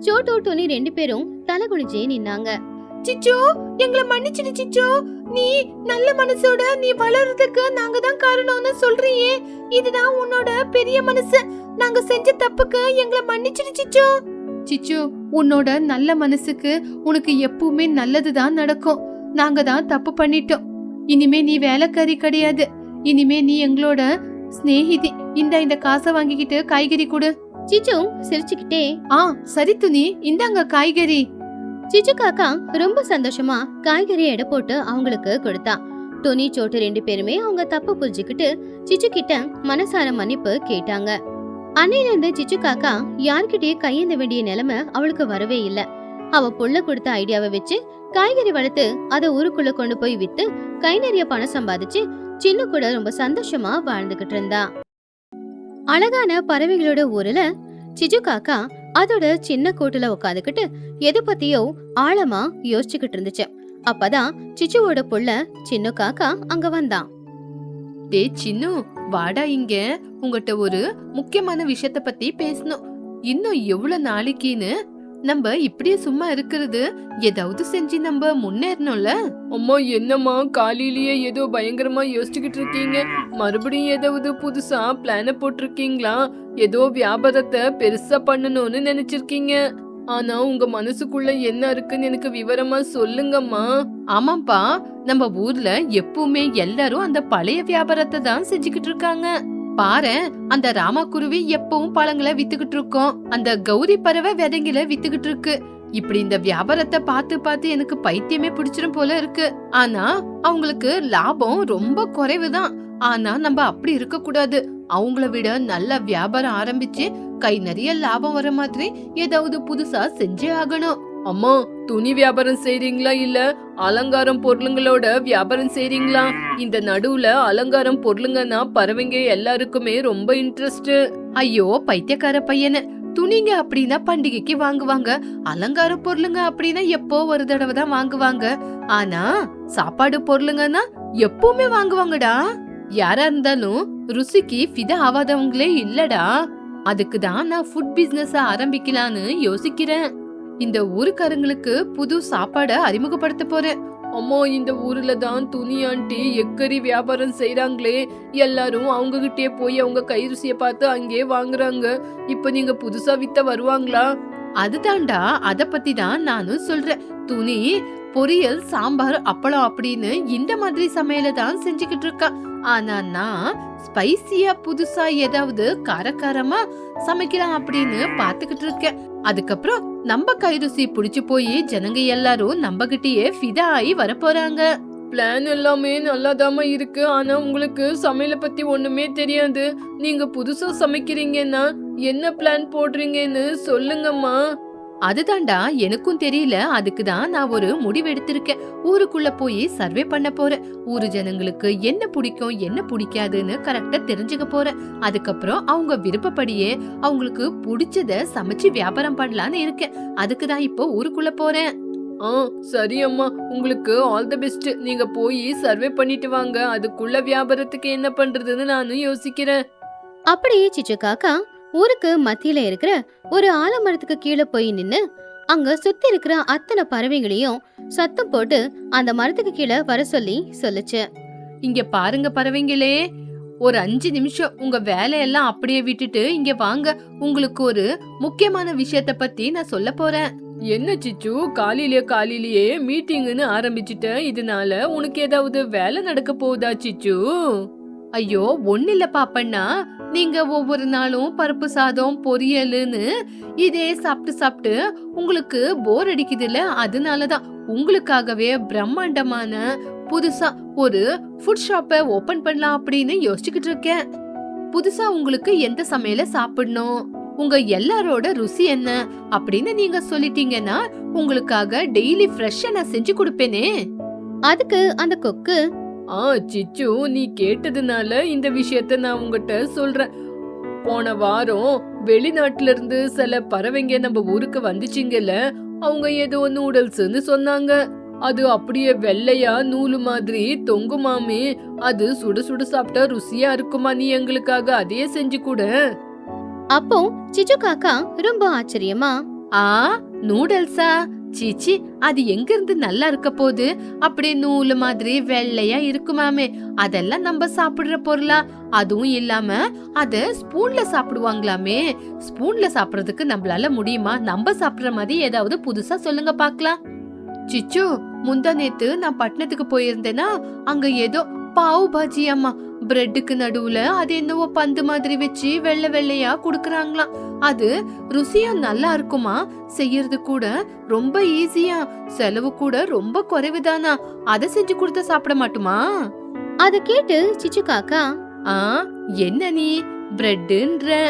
[SPEAKER 1] சோட்டு துணி 2 பேரும் தலை குனிஞ்சே நின்னாங்க.
[SPEAKER 2] சிச்சு, எங்களை மன்னிச்சிடு சிச்சு. நீ நல்ல மனசோட நீ வளர்றதுக்கு நாங்க தான் காரணம்னு சொல்றியே, இதுதான் உன்னோட பெரிய மனசு. நாங்க செஞ்ச தப்புக்கு எங்களை மன்னிச்சிடு சிச்சு. சிச்சு, உன்னோட நல்ல மனசுக்கு உனக்கு எப்பவுமே நல்லதுதான் நடக்கும். நாங்க தான் தப்பு பண்ணிட்டோம். இனிமே நீ வேலைக்காரி கிடையாது. இனிமே நீ எங்களோட ஸ்நேகிதி. இந்த காசை வாங்கிக்கிட்டு காய்கறி கொடு.
[SPEAKER 1] சிச்சு சிரிச்சுக்கிட்டே,
[SPEAKER 2] சரி துணி, இந்தாங்க காய்கறி.
[SPEAKER 1] சிச்சு காக்கா ரொம்ப சந்தோஷமா காய்கறியை எடை போட்டு அவங்களுக்கு கொடுத்தா. துணி, சோட்டு 2 பேருமே அவங்க தப்பு புரிஞ்சுக்கிட்டு சிச்சு கிட்ட மனசார மன்னிப்பு கேட்டாங்க. அன்னையில இருந்து சிச்சு காக்கா யார்கிட்டயே கையேந்த வேண்டிய நிலைமை அவளுக்கு வரவே இல்ல. அவ புள்ள கொடுத்த ஐடியாவை வச்சு காய்கறி வளர்த்து அதை ஊருக்குள்ள கொண்டு போய் வித்து கை நிறைய பணம் சம்பாதிச்சு சின்ன கூட ரொம்ப சந்தோஷமா வாழ்ந்துகிட்டு இருந்தா. அழகான பறவைகளோட ஊர்ல சிச்சு காக்கா அதோட சின்ன கூட்டுல உட்காந்துக்கிட்டு எதை பத்தியோ ஆழமா யோசிச்சுக்கிட்டு இருந்துச்சு. அப்பதான் சிச்சுவோட புள்ள சின்ன காக்கா அங்க வந்தான்.
[SPEAKER 2] டேய் சின்னு, வாடா இங்க. உங்ககிட்ட ஒரு முக்கியமான விஷயத்த பத்தி பேசணும். இன்னும் எவ்வளவு நாளைக்குன்னு நம்ம இப்படியே சும்மா இருக்கிறது? ஏதாவது செஞ்சு நம்ம முன்னேறணும்ல.
[SPEAKER 3] அம்மா என்னம்மா காலையிலேயே ஏதோ பயங்கரமா யோசிச்சுக்கிட்டு இருக்கீங்க? மறுபடியும் ஏதாவது புதுசா பிளான போட்டிருக்கீங்களா? ஏதோ வியாபாரத்தை பெருசா பண்ணணும்னு நினைச்சிருக்கீங்க. ஆனா உங்க மனசுக்குள்ள என்ன இருக்குன்னு எனக்கு விவரமா சொல்லுங்கம்மா.
[SPEAKER 2] ஆமாப்பா, நம்ம ஊர்ல எப்பவுமே எல்லாரும் அந்த பழைய வியாபாரத்தை தான் செஞ்சுக்கிட்டு இருக்காங்க. பாரு, அந்த ராமாக்குருவி எப்பவும் பழங்களை வித்துக்கிட்டு இருக்கோம். அந்த கௌரி பறவை விதைங்களை வித்துக்கிட்டு இருக்கு. இப்படி இந்த வியாபாரத்தை பார்த்து பார்த்து எனக்கு பைத்தியமே பிடிச்சிரும் போல இருக்கு. ஆனா அவங்களுக்கு லாபம் ரொம்ப குறைவுதான். ஆனா நம்ம அப்படி இருக்க கூடாது. அவங்கள விட நல்ல வியாபாரம் ஆரம்பிச்சு கை நிறைய லாபம் வர மாதிரி ஏதாவது புதுசா செஞ்சே ஆகணும்.
[SPEAKER 3] அம்மா, துணி வியாபாரம் செய்றீங்களா இல்ல அலங்காரம் பொருளுங்களோட வியாபாரம் செய்றீங்களா? இந்த நடுவுல அலங்காரம் பொருளுங்கன்னா பறவைங்க எல்லாருக்குமே ரொம்ப இன்ட்ரெஸ்ட்.
[SPEAKER 2] ஐயோ பைத்தியக்கார பையனு, துணிங்க அப்படின்னா பண்டிகைக்கு வாங்குவாங்க, அலங்கார பொருளுங்க அப்படின்னா எப்போ ஒரு தடவை தான் வாங்குவாங்க. ஆனா சாப்பாடு பொருளுங்கன்னா எப்பவுமே வாங்குவாங்கடா. யாரா இருந்தாலும் ருசிக்கு ஃபிதா ஆவாதவங்களே இல்லடா. அதுக்குதான் நான் ஃபுட் பிசினஸ் ஆரம்பிக்கலான்னு யோசிக்கிறேன். இந்த ஊருக்காரங்களுக்கு புது சாப்பாட அறிமுகப்படுத்த போறேன்.
[SPEAKER 3] அம்மா, இந்த ஊர்ல தான் துணி ஆண்டி எக்கரி வியாபாரம் செய்யறாங்களே. எல்லாரும் அவங்க கிட்டே போய் அவங்க கை ருசிய பார்த்து அங்கே வாங்குறாங்க. இப்ப நீங்க புதுசா வித்த வருவாங்களா?
[SPEAKER 2] அதுதான்டா, அத பத்தி தான் நானும் சொல்றேன். துணி, பொரியல், சாம்பார், அப்பளம் அப்படின்னு இந்த மாதிரி சமையல தான் செஞ்சுக்கிட்டு இருக்கா. ஆனா நான் ஸ்பைசியா புதுசா ஏதாவது காரக்காரமா சமைக்கலாம் அப்படின்னு பாத்துக்கிட்டு இருக்கேன். அதுக்கப்புறம் நம்ம கை ருசி புடிச்சு போய் ஜனங்க எல்லாரும் நம்ம கிட்டயே ஃபிதா ஆகி வர போறாங்க.
[SPEAKER 3] பிளான் எல்லாமே நல்லாதாமா இருக்கு. ஆனா உங்களுக்கு சமையல பத்தி ஒண்ணுமே தெரியாது. நீங்க புதுசா சமைக்கிறீங்கன்னா என்ன பிளான் போடுறீங்கன்னு சொல்லுங்கம்மா.
[SPEAKER 2] அதுதான்டா எனக்கும் தெரியல. அதுக்குதான் நான் ஒரு முடிவு எடுத்திருக்கேன். ஊருக்குள்ள போய் சர்வே பண்ண போறேன். ஊரு ஜனங்களுக்கு என்ன பிடிக்கும் என்ன பிடிக்காதுன்னு கரெக்டா தெரிஞ்சுக்க போறேன். அதுக்கப்புறம் அவங்க விருப்பப்படியே அவங்களுக்கு பிடிச்சத சமைச்சு வியாபாரம் பண்ணலான்னு இருக்கேன். அதுக்குதான் இப்போ ஊருக்குள்ள போறேன்.
[SPEAKER 3] சரி அம்மா, உங்களுக்கு ஆல் தி பெஸ்ட். நீங்க போய் சர்வே பண்ணிட்டு வாங்க. அதுக்குள்ள வியாபாரத்துக்கு என்ன பண்றதுன்னு நானும் யோசிக்கிறேன்.
[SPEAKER 1] அப்படியே சிச்சு காக்கா ஊருக்கு மத்தியில இருக்கிற ஒரு ஆலமரத்துக்கு கீழே போய் நின்னு அங்க சுத்தி இருக்கிற அத்தனை பறவைகளையும் சத்தம் போட்டு அந்த மரத்துக்கு கீழே வர சொல்லி சொல்லுச்சு.
[SPEAKER 2] இங்க பாருங்க பறவைங்களே, ஒரு 5 நிமிஷம் உங்க வேலையெல்லாம் அப்படியே விட்டுட்டு இங்க வாங்க. உங்களுக்கு ஒரு முக்கியமான விஷயத்த பத்தி நான் சொல்ல போறேன்.
[SPEAKER 3] என்ன சிச்சு, காலையிலேயே மீட்டிங்னு ஆரம்பிச்சுட்ட. இதனால உனக்கு ஏதாவது வேலை நடக்க போகுதா சிச்சு?
[SPEAKER 2] ஐயோ ஒண்ணு இல்ல பாப்பண்ணா, நீங்க ஒவ்வொரு நாளும் பருப்பு சாதம் பொரியல்னு இதே சாப்பிட்டு சாப்பிட்டு உங்களுக்கு போர் அடிக்குதுல்ல. அதனாலதான் உங்களுக்காகவே பிரம்மாண்டமான புதுசா ஒரு ஃபுட் ஷாப்பை ஓபன் பண்ணலாம் அப்படின்னு யோசிச்சுக்கிட்டு இருக்கேன். புதுசா உங்களுக்கு எந்த சமையல சாப்பிடணும், உங்க எல்லாரோட ருசி என்ன அப்படின்னு நீங்க சொல்லிட்டீங்கன்னா உங்களுக்காக டெய்லி ஃப்ரெஷ்ஷா நான் செஞ்சு கொடுப்பேனே.
[SPEAKER 1] அதுக்கு அந்த கொக்கு,
[SPEAKER 3] சிச்சு, நீ கேட்டதுனால இந்த விஷயத்த நான் உங்ககிட்ட சொல்றேன். போன வாரம் வெளிநாட்டுல இருந்து சில பறவைங்க நம்ம ஊருக்கு வந்துச்சுங்கல்ல. அவங்க ஏதோ நூடுல்ஸ்னு சொன்னாங்க. அது அப்படியே வெள்ளையா நூலு மாதிரி தொங்குமாமே. அது சுட சுட சாப்பிட்டா ருசியா இருக்குமா? நீ எங்களுக்காக அதையே செஞ்சு கொடு.
[SPEAKER 1] அப்போ சிச்சு காக்கா ரொம்ப ஆச்சரியமா,
[SPEAKER 2] நூடுல்ஸா? சீச்சி, அது எங்க இருந்து நல்லா இருக்க போகுது? அப்படியே நூலு மாதிரி வெள்ளையா இருக்குமாமே. அதெல்லாம் நம்ம சாப்பிடுற பொருளா? அதுவும் இல்லாம அத ஸ்பூன்ல சாப்பிடுவாங்களாமே. ஸ்பூன்ல சாப்பிடுறதுக்கு நம்மளால முடியுமா? நம்ம சாப்பிடுற மாதிரி ஏதாவது புதுசா சொல்லுங்க பாக்கலாம். சிச்சு, முந்தா நேத்து நான் பட்டணத்துக்கு போயிருந்தேனா, அங்க ஏதோ பாவு பாஜி அம்மா, பிரெட்டுக்கு நடுவுல அது என்னவோ பந்து மாதிரி வச்சு வெள்ளை வெள்ளையா குடுக்கறாங்களாம். அது ருசியும் நல்லா இருக்குமா, செய்யறது கூட ரொம்ப ஈஸியா, செலவு கூட ரொம்ப குறைவுதானா. அத செஞ்சு கொடுத்தா சாப்பிட மாட்டுமா?
[SPEAKER 1] அத கேட்டு சிச்சு காக்கா,
[SPEAKER 2] என்ன நீ பிரெட்ன்ற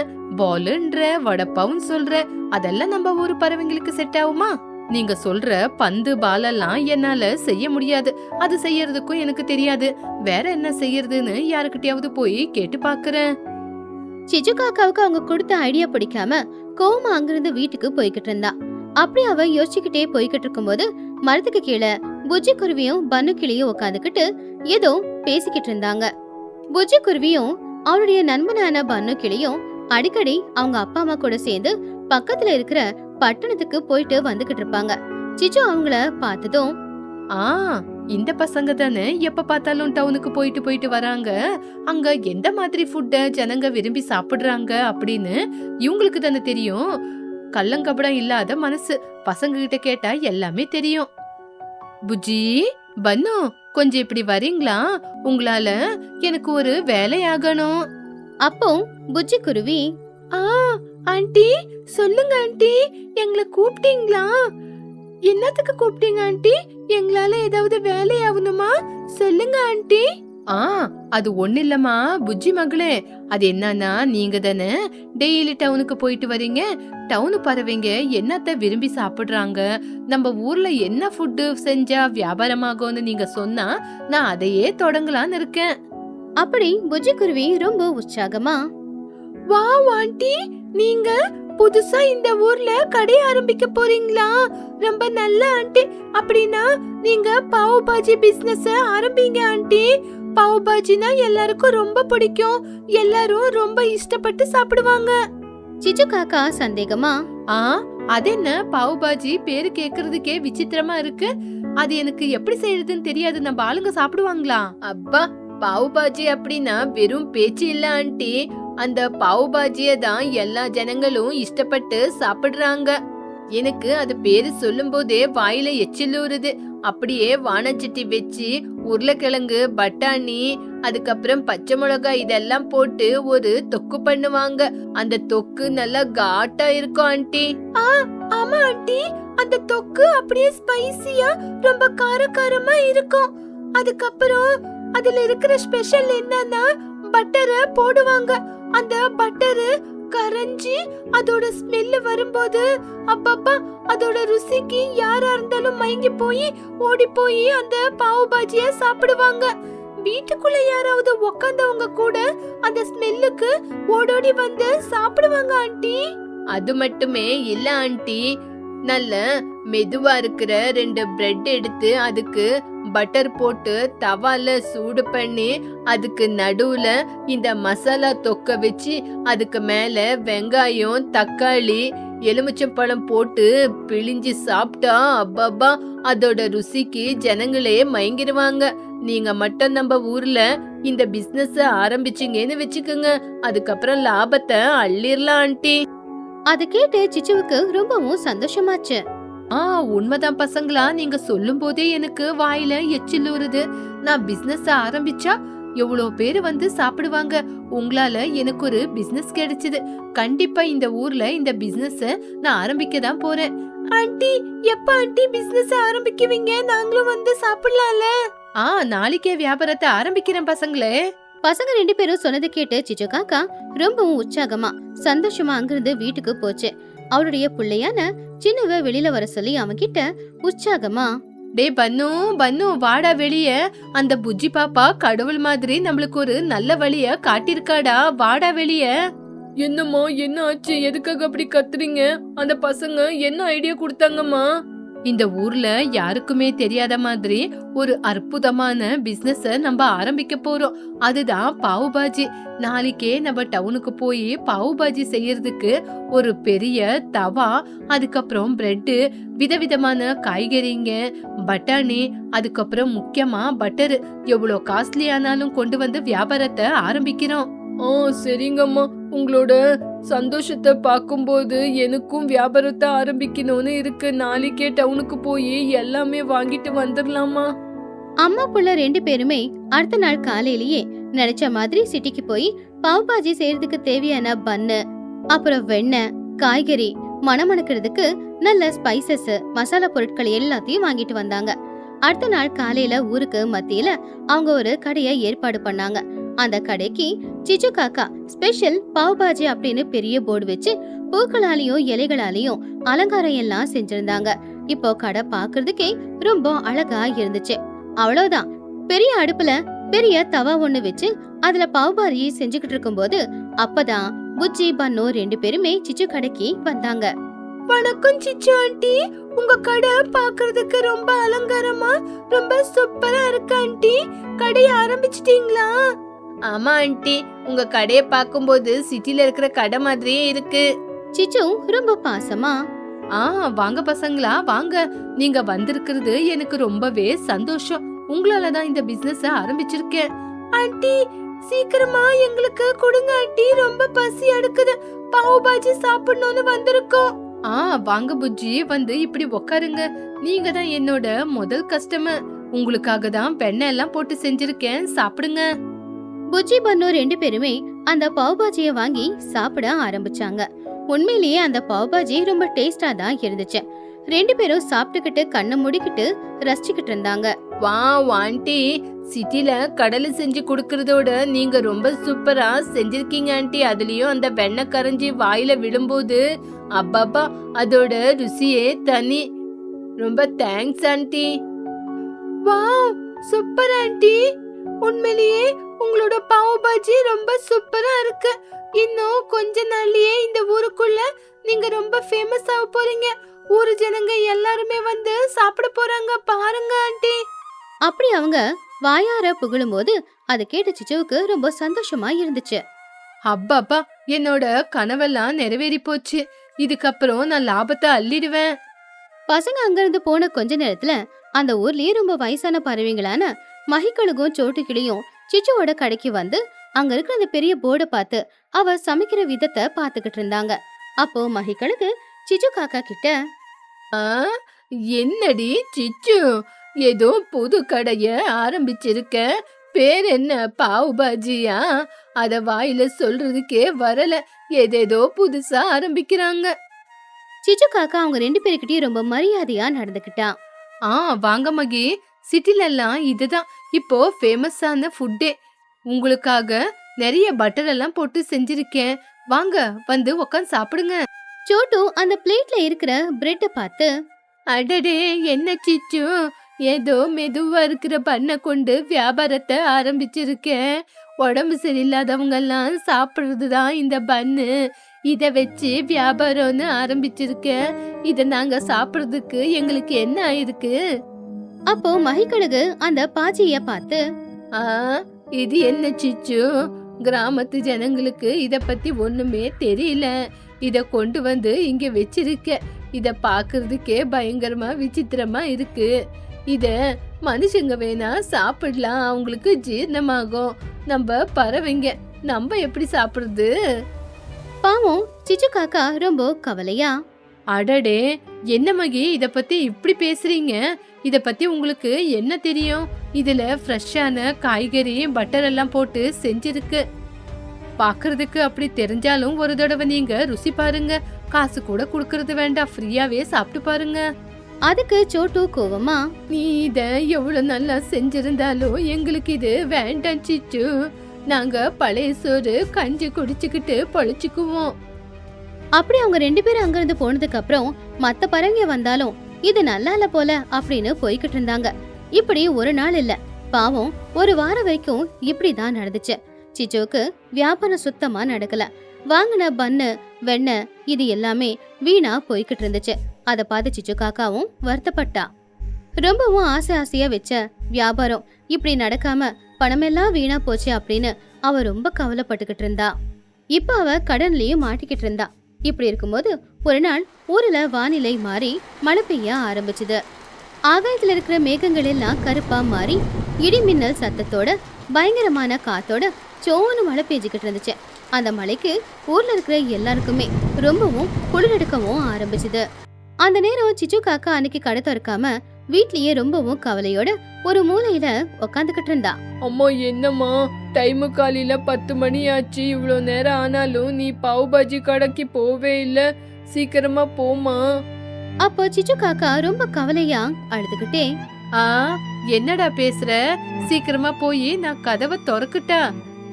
[SPEAKER 2] பாலுன்ற வடப்பாவும் சொல்ற? அதெல்லாம் நம்ம ஊரு பறவைங்களுக்கு செட் ஆகுமா? நீங்க சொல்ற பந்து பாலெல்லாம் என்னால செய்ய முடியாது. அது செய்யறதுக்கும் எனக்கு தெரியாது. வேற என்ன செய்யறதுன்னு யாருக்கிட்டயாவது போய் கேட்டு பாக்குறேன்.
[SPEAKER 1] சிச்சு காக்காவுக்கு அவங்க கொடுத்த ஐடியா பிடிக்காம கோவமா அங்கிருந்து வீட்டுக்கு போய்கிட்டு இருந்தா. அப்படி அவ யோசிச்சுக்கிட்டே போய்கிட்டு இருக்கும்போது மரத்துக்கு கீழே புஜ்ஜி குருவியும் பன்னு கிளியும் உட்காந்துக்கிட்டு ஏதோ பேசிக்கிட்டு இருந்தாங்க. புஜ்ஜி குருவியும் அவளுடைய நண்பனான பன்னு கிளியும் அடிக்கடி அவங்க அப்பா அம்மா கூட சேர்ந்து பக்கத்துல இருக்கிற பட்டணத்துக்கு போயிட்டு வந்துகிட்டு இருப்பாங்க. சிச்சு அவங்கள பார்த்ததும்,
[SPEAKER 2] இந்த பசங்க தானே எப்ப பார்த்தாலும் டவுனுக்கு போயிட்டு போயிட்டு வராங்க. அங்க எந்த மாதிரி ஃபுட்ட ஜனங்க விரும்பி சாப்பிடுறாங்க அப்படின்னு இவங்களுக்கு தானே தெரியும். கள்ளங்கபடம் இல்லாத மனசு. பசங்க கிட்ட கேட்டா எல்லாமே தெரியும். புஜ்ஜி, பன்னு, கொஞ்சம் இப்படி வரீங்களா? உங்களால எனக்கு ஒரு வேலையாகணும்.
[SPEAKER 1] அப்போ புஜ்ஜி குருவி,
[SPEAKER 2] ஆண்டி சொல்லுங்க ஆண்டி, எங்களை கூப்பிட்டீங்களா? என்னத்துக்கு கூப்பிட்டீங்க ஆண்டி? எங்களால ஏதாவது வேலையாகணுமா? சொல்லுங்க ஆண்டி. அது ஒண்ணு இல்லம்மா புஜ்ஜி மகளே. அது என்னன்னா, நீங்க தானே டெய்லி டவுனுக்கு போயிட்டு வரீங்க. டவுனு பறவைங்க என்னத்த விரும்பி சாப்பிடுறாங்க, நம்ம ஊர்ல என்ன ஃபுட்டு செஞ்சா வியாபாரமாகும்னு நீங்க சொன்னா நான் அதையே தொடங்கலான்னு இருக்கேன்.
[SPEAKER 1] அப்படி புஜ்ஜி குருவி ரொம்ப உற்சாகமா,
[SPEAKER 2] வாவ் ஆண்டி, நீங்க புதுசா இந்த ஊர்ல கடை ஆரம்பிக்க போறீங்களா? ரொம்ப நல்ல ஆண்டி. அப்படின்னா நீங்க பாவ் பாஜி பிசினஸ் ஆரம்பிங்க ஆண்டி. பாவ் பாஜினா எல்லாருக்கும் ரொம்ப பிடிக்கும். எல்லாரும் ரொம்ப இஷ்டப்பட்டு சாப்பிடுவாங்க.
[SPEAKER 1] சிச்சு காக்கா சந்தேகமா,
[SPEAKER 2] அது என்ன பாவ் பாஜி பேரு கேக்குறதுக்கே விசித்திரமா இருக்கு. அது எனக்கு எப்படி செய்யறதுன்னு தெரியாது. நம்ம ஆளுங்க சாப்பிடுவாங்களா?
[SPEAKER 3] அப்பா, பாவ் பாஜி அப்படின்னா வெறும் பேச்சு இல்ல ஆண்டி. அந்த பாவ் பாஜிய தான் எல்லா ஜனங்களும் இஷ்டப்பட்டு சாப்பிடுறாங்க. எனக்கு அது பேரு சொல்லும் போதே வாயில எச்சில் ஊறுது. அப்படியே வானச்சட்டி வச்சு உருளைக்கிழங்கு, பட்டாணி, அதுக்கப்புறம் பச்சை மிளகாய் இதெல்லாம் போட்டு ஒரு தொக்கு பண்ணுவாங்க. அந்த தொக்கு நல்லா காட்டா இருக்கும் ஆண்டி.
[SPEAKER 2] ஆமா ஆண்டி, அந்த தொக்கு அப்படியே ஸ்பைசியா ரொம்ப காரகாரமா இருக்கும். அதுக்கப்புறம் அதுல இருக்கிற ஸ்பெஷல் என்னன்னா பட்டரை போடுவாங்க. அந்த பட்டரு கரைஞ்சி அதோட ஸ்மெல் வரும்போது அப்பப்பா அதோட ருசிக்கு யாரா இருந்தாலும் மயங்கி போய் ஓடி போய் அந்த பாவ் பாஜிய சாப்பிடுவாங்க. வீட்டுக்குள்ள யாராவது உக்காந்தவங்க கூட அந்த ஸ்மெல்லுக்கு ஓடோடி வந்து சாப்பிடுவாங்க ஆண்டி.
[SPEAKER 3] அது மட்டுமே இல்ல ஆண்டி, நல்ல மெதுவா இருக்கிற 2 பிரெட் எடுத்து அதுக்கு பட்டர் போட்டு தவால சூடு பண்ணி அதுக்கு நடுவுல இந்த மசாலா தொக்க வச்சு அதுக்கு மேல வெங்காயம், தக்காளி, எலுமிச்சம்பழம் போட்டு பிழிஞ்சு சாப்பிட்டா அப்பப்பா அதோட ருசிக்கு ஜனங்களே மயங்கிடுவாங்க. நீங்க மட்டும் நம்ம ஊர்ல இந்த பிசினஸ் ஆரம்பிச்சீங்கன்னு வச்சுக்கோங்க, அதுக்கப்புறம் லாபத்தை அள்ளிரலாம் ஆண்டி.
[SPEAKER 1] அது கேட்டு சிச்சுவுக்கு ரொம்பவும் சந்தோஷமாச்சு.
[SPEAKER 2] உண்மைதான் பசங்களா, நீங்க சொல்லும் போதே எனக்கு வாயில எச்சில் ஊறுது. நான் பிசினஸ் ஆரம்பிச்சா எவ்வளவு பேரு வந்து சாப்பிடுவாங்க. உங்களால எனக்கு ஒரு பிசினஸ் கிடைச்சது. கண்டிப்பா இந்த ஊர்ல இந்த பிசினஸ் நான் ஆரம்பிக்க தான் போறேன். ஆண்டி, எப்ப ஆண்டி பிசினஸ் ஆரம்பிக்குவீங்க? நாங்களும் வந்து சாப்பிடலாம்ல? நாளைக்கே வியாபாரத்தை ஆரம்பிக்கிறேன் பசங்களே.
[SPEAKER 1] பசங்க 2 பேரும் சொன்னதை கேட்டு சிச்சு காக்கா ரொம்பவும் உற்சாகமா சந்தோஷமா அங்கிருந்து வீட்டுக்கு போச்சு. அவருடைய பிள்ளையான சின்னவ வெளியில வர சொல்லி அவன்கிட்ட உற்சாகமா,
[SPEAKER 2] டே பன்னு, பன்னு வாடா வெளிய. அந்த புஜ்ஜி பாப்பா கடவுள் மாதிரி நம்மளுக்கு ஒரு நல்ல வழிய காட்டிருக்காடா. வாடா வெளிய.
[SPEAKER 3] என்னம்மா, என்ன ஆச்சு? எதுக்காக அப்படி கத்துறீங்க? அந்த பசங்க என்ன ஐடியா கொடுத்தாங்கம்மா?
[SPEAKER 2] இந்த ஊர்ல யாருக்குமே தெரியாத மாதிரி ஒரு அற்புதமான பிசினஸ் நம்ம ஆரம்பிக்க போறோம். அதுதான் பாவ் பாஜி. நாளைக்கே நம்ம டவுனுக்கு போய் பாவ் பாஜி செய்யறதுக்கு ஒரு பெரிய தவா, அதுக்கப்புறம் பிரெட், விதவிதமான காய்கறிங்க, பட்டாணி, அதுக்கப்புறம் முக்கியமா பட்டர், எவ்வளவு காஸ்ட்லி ஆனாலும் கொண்டு வந்து வியாபாரத்தை ஆரம்பிக்கிறோம்.
[SPEAKER 3] சரிங்கம்மா, உங்களோட சந்தோஷத்தை பார்க்கும்போது எனக்கும் வியாபாரத்தை ஆரம்பிக்கணும்னு இருக்கு. நாளைக்கே டவுனுக்கு போய் எல்லாமே வாங்கிட்டு வந்துடலாமா?
[SPEAKER 1] அம்மா புள்ள 2 பேருமே அடுத்த நாள் காலையிலேயே நினைச்ச மாதிரி சிட்டிக்கு போய் பாவ் பாஜி செய்யறதுக்கு தேவையான பன்னு, அப்புறம் வெண்ணெய், காய்கறி, மணமணக்கிறதுக்கு நல்ல ஸ்பைசஸ், மசாலா பொருட்கள் எல்லாத்தையும் வாங்கிட்டு வந்தாங்க. அடுத்த நாள் காலையில ஊருக்கு மத்தியில அவங்க ஒரு கடையை ஏற்பாடு பண்ணாங்க. அந்த கடைக்கு சிச்சு காக்கா ஸ்பெஷல் பாவ் பாஜி அப்படின்னு பெரிய போர்டு வச்சு பூக்களாலையும் இலைகளாலையும் அலங்காரம் எல்லாம் செஞ்சிருந்தாங்க. இப்போ கடை பாக்குறதுக்கே ரொம்ப அழகா இருந்துச்சு. அவ்வளவுதான், பெரிய அடுப்புல பெரிய தவா ஒண்ணு வச்சு அதுல பாவ்பாஜி செஞ்சுக்கிட்டு இருக்கும்போது அப்பதான் புஜ்ஜி பன்னு 2 பேருமே சிச்சு கடைக்கு வந்தாங்க.
[SPEAKER 2] வணக்கம் சிச்சு ஆண்டி, உங்க கடை பாக்குறதுக்கு ரொம்ப அலங்காரமா ரொம்ப சூப்பரா இருக்கு ஆண்டி. கடையை ஆரம்பிச்சிட்டீங்களா? ஆமா ஆண்டி, உங்க கடையை பார்க்கும்போது சிட்டில இருக்கிற கடை மாதிரியே இருக்கு.
[SPEAKER 1] சிச்சு ரொம்ப பாசமா,
[SPEAKER 2] வாங்க பசங்களா வாங்க, நீங்க வந்திருக்கிறது எனக்கு ரொம்பவே சந்தோஷம். உங்களாலதான் இந்த பிசினஸ் ஆரம்பிச்சிருக்கேன். ஆண்டி சீக்கிரமா எங்களுக்கு கொடுங்க ஆண்டி, ரொம்ப பசி எடுக்குது, பாவ் பாஜி சாப்பிடணும்னு வந்திருக்கோம். வாங்க புஜ்ஜி, வந்து இப்படி உட்காருங்க. நீங்க தான் என்னோட முதல் கஸ்டமர். உங்களுக்காக தான் வெண்ணெய் எல்லாம் போட்டு செஞ்சிருக்கேன், சாப்பிடுங்க.
[SPEAKER 1] புஜ்ஜி பன்னு 2 பேருமே அந்த பாவ்பாஜிய வாங்கி சாப்பிட ஆரம்பிச்சாங்க. உண்மையிலேயே அந்த பாவ்பாஜி ரொம்ப டேஸ்டா தான் இருந்துச்சு. 2 பேரும் சாப்பிட்டுக்கிட்டு கண்ணை மூடிக்கிட்டு ரசிச்சுக்கிட்டு இருந்தாங்க.
[SPEAKER 2] வாவ் ஆண்டி, சிட்டில கடலை செஞ்சு குடுக்கறதோட நீங்க ரொம்ப சூப்பரா செஞ்சிருக்கீங்க ஆண்டி. அதுலயும் அந்த வெண்ணெய் கரைஞ்சி வாயில விழும்போது அப்பப்பா, அதோட ருசியே தனி. ரொம்ப thanks aunty. Wow super aunty, உண்மையிலேயே உங்களோட பாவ் பாஜி ரொம்ப சூப்பரா இருக்கு. இன்னும் கொஞ்ச நாள்லயே இந்த ஊருக்குள்ள நீங்க ரொம்ப ஃபேமஸ் ஆக போறீங்க. ஊரு ஜனங்க எல்லாருமே வந்து சாப்பிட போறாங்க பாருங்க ஆண்டி.
[SPEAKER 1] அப்படி அவங்க வாயார புகழும்போது அது கேட்ட சிச்சுவுக்கு ரொம்ப சந்தோஷமா இருந்துச்சு.
[SPEAKER 2] அப்பப்பா, என்னோட கனவெல்லாம் நிறைவேறி போச்சு. இதுக்கப்புறம் நான் லாபத்தை அள்ளிடுவேன்.
[SPEAKER 1] பசங்க அங்கிருந்து போன கொஞ்ச நேரத்துல அந்த ஊர்லயே ரொம்ப வயசான பறவைங்களான மகிக்கழுகும் சோட்டுக்கிளியும் சிச்சுவோட கடைக்கு வந்து அங்க இருக்கிற அந்த பெரிய போர்டை பார்த்து அவ சமைக்கிற விதத்தை பாத்துக்கிட்டு இருந்தாங்க. அப்போ மகிக்கழுகு சிச்சு காக்கா கிட்ட,
[SPEAKER 2] என்னடி சிச்சு, ஏதோ புது கடைய ஆரம்பிச்சிருக்க, பேர் என்ன பாவ் பாஜியா? அத வாயில சொல்றதுக்கே வரல, ஏதேதோ புதுசா ஆரம்பிக்கிறாங்க.
[SPEAKER 1] சிச்சு காக்கா அவங்க 2 பேருக்கிட்டயும் ரொம்ப மரியாதையா நடந்துக்கிட்டான்.
[SPEAKER 2] வாங்க மகி, சிட்டில எல்லாம் இதுதான் இப்போ ஃபேமஸான ஃபுட்டே. உங்களுக்காக நிறைய பட்டர் எல்லாம் போட்டு செஞ்சிருக்கேன், வாங்க வந்து உட்காந்து சாப்பிடுங்க.
[SPEAKER 1] சோட்டு அந்த பிளேட்ல இருக்கிற பிரெட்டை பார்த்து,
[SPEAKER 2] அடடே என்ன சிச்சு, ஏதோ மெதுவா இருக்கிற பண்ணை கொண்டு வியாபாரத்தை ஆரம்பிச்சிருக்கேன். உடம்பு சரியில்லாதவங்க எல்லாம் சாப்பிடுறதுதான் இந்த பன்னு. இத வச்சு வியாபாரம்னு ஆரம்பிச்சிருக்கேன். இத நாங்க சாப்பிடுறதுக்கு எங்களுக்கு என்ன ஆயிருக்கு?
[SPEAKER 1] அப்போ மகிக்கழுகு அந்த பாஜிய பார்த்து,
[SPEAKER 2] இது என்ன சிச்சு, கிராமத்து ஜனங்களுக்கு இத பத்தி ஒண்ணுமே தெரியல. இத கொண்டு வந்து இங்க வச்சிருக்க. இத பாக்குறதுக்கே பயங்கரமா விசித்திரமா இருக்கு. இத மனுஷங்க வேணா சாப்பிடலாம், அவங்களுக்கு ஜீரணமாகும். நம்ம பறவைங்க நம்ம எப்படி சாப்பிடுறது?
[SPEAKER 1] பாவம் சிச்சு காக்கா ரொம்ப கவலையா,
[SPEAKER 2] அடடே என்ன மகி, இத பத்தி இப்படி பேசுறீங்க? இத பத்தி உங்களுக்கு என்ன தெரியும்? இதுல ஃப்ரெஷ்ஷான காய்கறி பட்டர் எல்லாம் போட்டு செஞ்சிருக்கு. பாக்குறதுக்கு அப்படி தெரிஞ்சாலும் ஒரு தடவை நீங்க ருசி பாருங்க. காசு கூட குடுக்கறது வேண்டாம், ஃப்ரீயாவே சாப்பிட்டு பாருங்க.
[SPEAKER 1] அதுக்கு சோட்டு கோவமா,
[SPEAKER 2] நீ இத எவ்வளவு நல்லா செஞ்சிருந்தாலும் எங்களுக்கு இது வேண்டாம் சிச்சு. நாங்க பழைய சோறு கஞ்சி குடிச்சுக்கிட்டு பொழைச்சுக்குவோம்.
[SPEAKER 1] அப்படி அவங்க 2 பேரும் அங்கிருந்து போனதுக்கு அப்புறம் மத்த பறவைங்க வந்தாலும் இது நல்லா இல்ல போல அப்படின்னு போய்கிட்டு இருந்தாங்க. இப்படி ஒரு நாள் இல்ல, பாவம் ஒரு வாரம் வரைக்கும் இப்படிதான் நடந்துச்சு. சிச்சுவுக்கு வியாபாரம் சுத்தமா நடக்கல. வாங்கின பன்னு வெண்ணெய் இது எல்லாமே வீணா போய்கிட்டு இருந்துச்சு. அத பார்த்து சிச்சு காக்காவும் வருத்தப்பட்டா. ரொம்பவும் ஆசையா வச்ச வியாபாரம் இப்படி நடக்காம பணமெல்லாம் வீணா போச்சு அப்படின்னு அவ ரொம்ப கவலைப்பட்டுக்கிட்டு இருந்தா. இப்ப அவ கடன்லயும் மாட்டிக்கிட்டு இருந்தா. இப்படி இருக்கும்போது ஒரு நாள் ஊர்ல வானிலை மாறி மழை பெய்ய ஆரம்பிச்சுது. ஆகாயத்துல இருக்கிற மேகங்கள் எல்லாம் கருப்பா மாறி இடி மின்னல் சத்தத்தோட பயங்கரமான காத்தோட சோன்னு மழை பெய்ஞ்சுக்கிட்டு இருந்துச்சு. அந்த மழைக்கு ஊர்ல இருக்கிற எல்லாருக்குமே ரொம்பவும் குளிரெடுக்கவும் ஆரம்பிச்சுது. அந்த நேரம் சிச்சு காக்கா அன்னைக்கு கடை திறக்காம வீட்லயே ரொம்பவும் கவலையோட ஒரு மூலையில உக்காந்துக்கிட்டு இருந்தா.
[SPEAKER 3] அம்மா என்னம்மா, டைமு காலையில 10 மணி ஆச்சு, இவ்வளோ நேரம் ஆனாலும் நீ பாவ் பாஜி கடைக்கு போவே இல்ல, சீக்கிரமா போமா.
[SPEAKER 1] அப்போ சிச்சு காக்கா ரொம்ப கவலையா அழுதுகிட்டே,
[SPEAKER 2] என்னடா பேசுற? சீக்கிரமா போய் நான் கதவை திறக்கட்டா?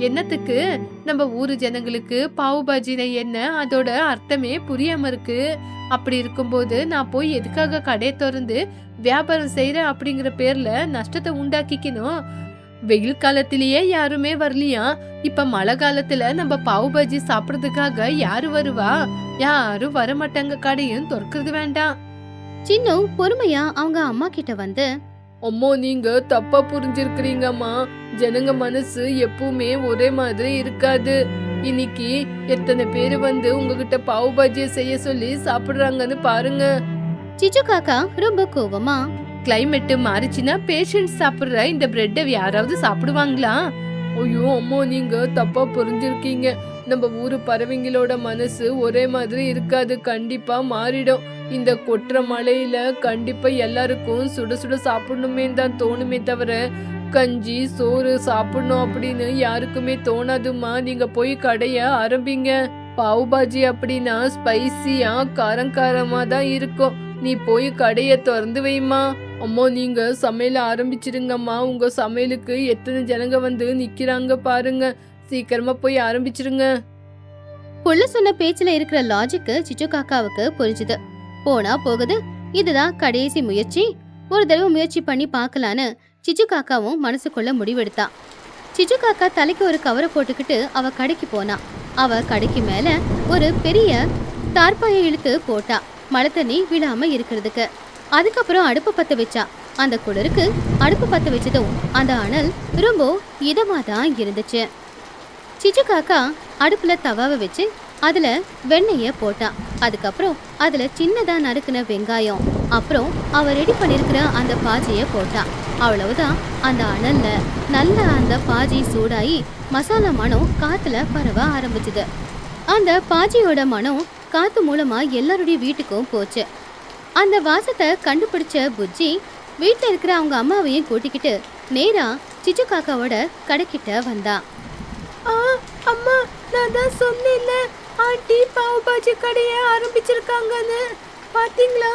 [SPEAKER 2] என்னத்துக்கு நம்ம ஊரு ஜனங்களுக்கு பாவு பாஜினா என்ன அதோட அர்த்தமே புரியாம இருக்கு. அப்படி இருக்கும்போது நான் போய் எதுக்காக கடையை திறந்து வியாபாரம் செய்யறேன் அப்படிங்கிற பேர்ல நஷ்டத்தை உண்டாக்கிக்கணும். வெயில் காலத்திலேயே யாருமே வரலையா, இப்ப மழை காலத்துல நம்ம பாவு பாஜி சாப்பிடறதுக்காக யாரு வருவா? யாரும் வர மாட்டாங்க, கடையும் திறக்கிறது வேண்டாம்.
[SPEAKER 1] சின்னு பொறுமையா அவங்க அம்மா கிட்ட வந்து,
[SPEAKER 3] அம்மா நீங்க தப்பா புரிஞ்சிருக்கிறீங்கம்மா. ஜனங்க மனசு எப்பவுமே ஒரே மாதிரி இருக்காது. இன்னைக்கு எத்தனை பேரு வந்து உங்ககிட்ட பாவு பாஜியை செய்ய சொல்லி சாப்பிடுறாங்கன்னு பாருங்க.
[SPEAKER 1] சிச்சு காக்கா ரொம்ப கோவமா,
[SPEAKER 2] கிளைமேட் மாறிச்சுன்னா பேஷண்ட் சாப்பிடுற இந்த பிரெட்டை யாராவது சாப்பிடுவாங்களா?
[SPEAKER 3] ஐயோ அம்மா நீங்க தப்பா புரிஞ்சிருக்கீங்க. நம்ம ஊரு பறவைங்களோட மனசு ஒரே மாதிரி இருக்காது, கண்டிப்பா மாறிடும். இந்த கொற்ற மழையில கண்டிப்பா எல்லாருக்கும் சுட சுட சாப்பிடணுமே தான் தோணுமே தவிர கஞ்சி சோறு சாப்பிடணும் அப்படின்னு யாருக்குமே தோணாதுமா. நீங்க போய் கடைய ஆரம்பிங்க. பாவு பாஜி அப்படின்னா ஸ்பைசியா காரமா தான் இருக்கும். நீ போய் கடைய திறந்து வைமா. அம்மா நீங்க சமையல ஆரம்பிச்சிருங்கம்மா. உங்க சமையலுக்கு எத்தனை ஜனங்க வந்து நிக்கிறாங்க பாருங்க. சீக்கிரமா போய் ஆரம்பிச்சிருங்க.
[SPEAKER 1] புள்ள சொன்ன பேச்சுல இருக்கிற லாஜிக்கு சிச்சு காக்காவுக்கு புரிஞ்சுது. போனா போகுது, இதுதான் கடைசி முயற்சி, ஒரு தடவை முயற்சி பண்ணி பார்க்கலான்னு சிச்சு காக்காவும் மனசுக்குள்ள முடிவெடுத்தா. சிச்சு காக்கா தலைக்கு ஒரு கவரை போட்டுக்கிட்டு அவ கடைக்கு போனா. அவ கடைக்கு மேல ஒரு பெரிய தார்பாயை இழுத்து போட்டா, மழை தண்ணி விழாம இருக்கிறதுக்கு. அதுக்கப்புறம் அடுப்பு பத்த வச்சா. அந்த குளிருக்கு அடுப்பு பத்த வச்சதும் அந்த அனல் ரொம்ப இதமா தான் இருந்துச்சு. சிச்சு காக்கா அடுப்புல தவாவை வச்சு அதுல வெண்ணெய போட்டா. அதுக்கப்புறம் அதுல சின்னதா நறுக்குன வெங்காயம், அப்புறம் அவ ரெடி பண்ணிருக்கிற அந்த பாஜிய போட்டா. அவ்வளவுதான், அந்த அனல்ல நல்ல அந்த பாஜி சூடாயி மசாலா மனம் காத்துல பரவ ஆரம்பிச்சுது. அந்த பாஜியோட மனம் காத்து மூலமா எல்லாருடைய வீட்டுக்கும் போச்சு. அந்த வாசத்தை கண்டுபிடிச்ச புஜ்ஜி வீட்டுல இருக்கிற அவங்க அம்மாவையும் கூட்டிக்கிட்டு நேரா சிச்சு காக்காவோட கடைக்கிட்ட வந்தா.
[SPEAKER 2] அம்மா, நான் தான் சொன்னேன்ல ஆண்டி பாவு பாஜி கடைய ஆரம்பிச்சிருக்காங்கன்னு. பாத்தீங்களா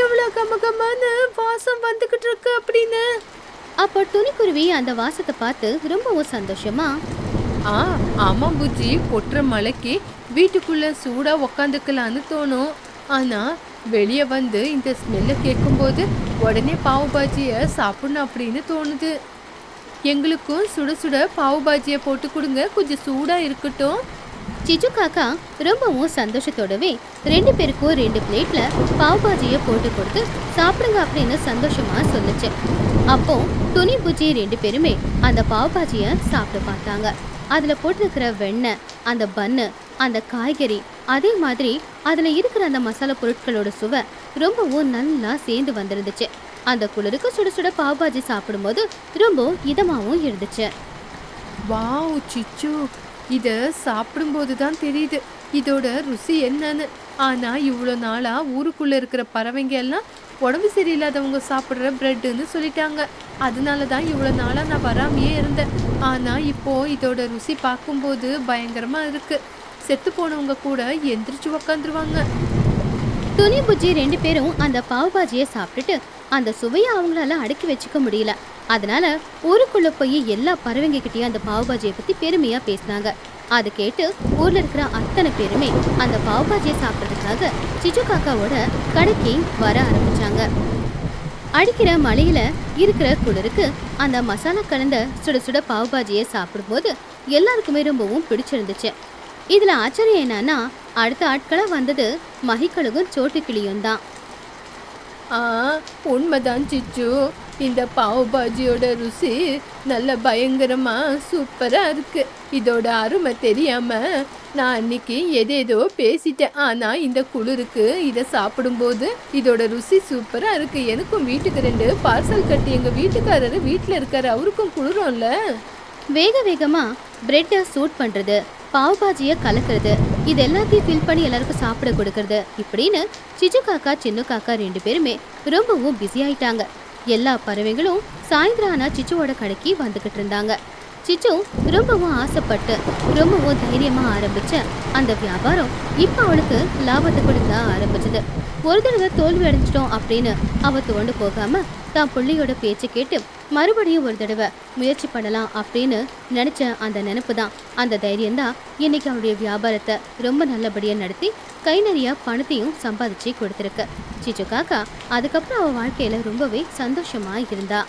[SPEAKER 2] எவ்வளவு கமகமான வாசம் வந்துகிட்டு இருக்கு அப்படின்னு.
[SPEAKER 1] அப்போ துணிக்குருவி அந்த வாசத்தை பார்த்து ரொம்பவும் சந்தோஷமா,
[SPEAKER 2] ஆமா புஜ்ஜி, கொட்டுற மழைக்கு வீட்டுக்குள்ள சூடா உக்காந்துக்கலான்னு தோணும். ஆனா வெளியே வந்து இந்த ஸ்மெல்ல கேட்கும்போது உடனே பாவு பாஜிய சாப்பிடணும் அப்படின்னு தோணுது. எங்களுக்கும் சுட சுட பாவு பாஜியை போட்டு கொடுங்க, கொஞ்சம் சூடா இருக்கட்டும்.
[SPEAKER 1] சிச்சு காக்கா ரொம்பவும் சந்தோஷத்தோடவே 2 பேருக்கும் 2 பிளேட்ல பாவ் பாஜியை போட்டு கொடுத்து சாப்பிடுங்க அப்படின்னு சந்தோஷமா சொல்லுச்சு. அப்போ துணி புஜ்ஜி 2 பேருமே அந்த பாவ் பாஜியை சாப்பிட்டு பார்த்தாங்க. அதுல போட்டிருக்கிற வெண்ணெய், அந்த பன்னு, அந்த காய்கறி, அதே மாதிரி அதுல இருக்கிற அந்த மசாலா பொருட்களோட சுவை ரொம்பவும் நல்லா சேர்ந்து வந்துருந்துச்சு. அந்த குளிருக்கு சுட சுட பாவ் பாஜி சாப்பிடும்போது ரொம்ப இதமாவும் இருந்துச்சு.
[SPEAKER 2] வாவ் சிச்சு, இத சாப்பிடும்போது தான் தெரியுது இதோட ருசி என்னன்னு. ஆனா இவ்வளோ நாளா ஊருக்குள்ள இருக்கிற பறவைங்க எல்லாம் உடம்பு சரியில்லாதவங்க சாப்பிட்ற பிரெட்டுன்னு சொல்லிட்டாங்க. அதனால தான் இவ்வளோ நாளா நான் வராமையே இருந்தேன். ஆனா இப்போ இதோட ருசி பார்க்கும்போது பயங்கரமா இருக்கு. செத்து போனவங்க கூட எந்திரிச்சு உக்காந்துருவாங்க.
[SPEAKER 1] துணி புஜ்ஜி 2 பேரும் அந்த பாவ் பாஜியை சாப்பிட்டுட்டு அந்த சுவையை அவங்களால அடக்கி வச்சுக்க முடியல. அதனால ஊருக்குள்ள போய் எல்லா பறவைங்க கிட்டயும் அந்த பாவ் பாஜியை பத்தி பெருமையா பேசினாங்க. அதை கேட்டு ஊர்ல இருக்கிற அத்தனை பேருமே அந்த பாவ் பாஜியை சாப்பிட்றதுக்காக சிச்சு காக்காவோட கடைக்கு வர ஆரம்பிச்சாங்க. அடிக்கிற மழையில இருக்கிற குளிருக்கு அந்த மசாலா கலந்த சுட சுட பாவ் பாஜியை சாப்பிடும்போது எல்லாருக்குமே ரொம்பவும் பிடிச்சிருந்துச்சு. இதுல ஆச்சரியம் என்னன்னா, அடுத்த ஆட்களா வந்தது மகிக்கழுகும் சோட்டு கிளியும் தான்.
[SPEAKER 2] உண்மைதான் சிச்சு, இந்த பாவ் பாஜியோட ருசி நல்ல பயங்கரமா சூப்பரா இருக்கு. இதோட அருமை தெரியாம நான் அன்னைக்கு எதேதோ பேசிட்டேன். ஆனா இந்த குளிருக்கு இதை சாப்பிடும்போது இதோட ருசி சூப்பரா இருக்கு. எனக்கும் வீட்டுக்கு 2 பார்சல் கட்டி எங்க வீட்டுக்காரரு வீட்டுல இருக்காரு, அவருக்கும் குளிரும்ல.
[SPEAKER 1] வேக வேகமா பிரெட்டை சூட் பண்றது, பாவ் பாஜியை கலக்கிறது, இது எல்லாத்தையும் ஃபில் பண்ணி எல்லாருக்கும் சாப்பிட கொடுக்கறது, இப்படின்னு சிச்சு காக்கா சின்ன காக்கா 2 பேருமே ரொம்பவும் பிஸி ஆயிட்டாங்க. எல்லா பறவைகளும் சாயந்தரம் ஆனா சிச்சுவோட கடைக்கு வந்துகிட்டு இருந்தாங்க. சிச்சு ரொம்பவும் ஆசைப்பட்டு ரொம்பவும் தைரியமா ஆரம்பிச்ச அந்த வியாபாரம் இப்ப அவளுக்கு லாபத்தை கொடுக்க ஆரம்பிச்சது. ஒரு தடவை தோல்வி அடைஞ்சிட்டோம் அப்படின்னு அவ துவண்டு போகாம தான் பிள்ளையோட பேச்சு கேட்டு மறுபடியும் ஒரு தடவை முயற்சி பண்ணலாம் அப்படின்னு நினைச்ச அந்த நினைப்பு தான், அந்த தைரியம் தான் இன்னைக்கு அவளுடைய வியாபாரத்தை ரொம்ப நல்லபடியா நடத்தி கை நிறைய பணத்தையும் சம்பாதிச்சு கொடுத்துருக்கு. சிச்சு காக்கா அதுக்கப்புறம் அவ வாழ்க்கையில ரொம்பவே சந்தோஷமா இருந்தா.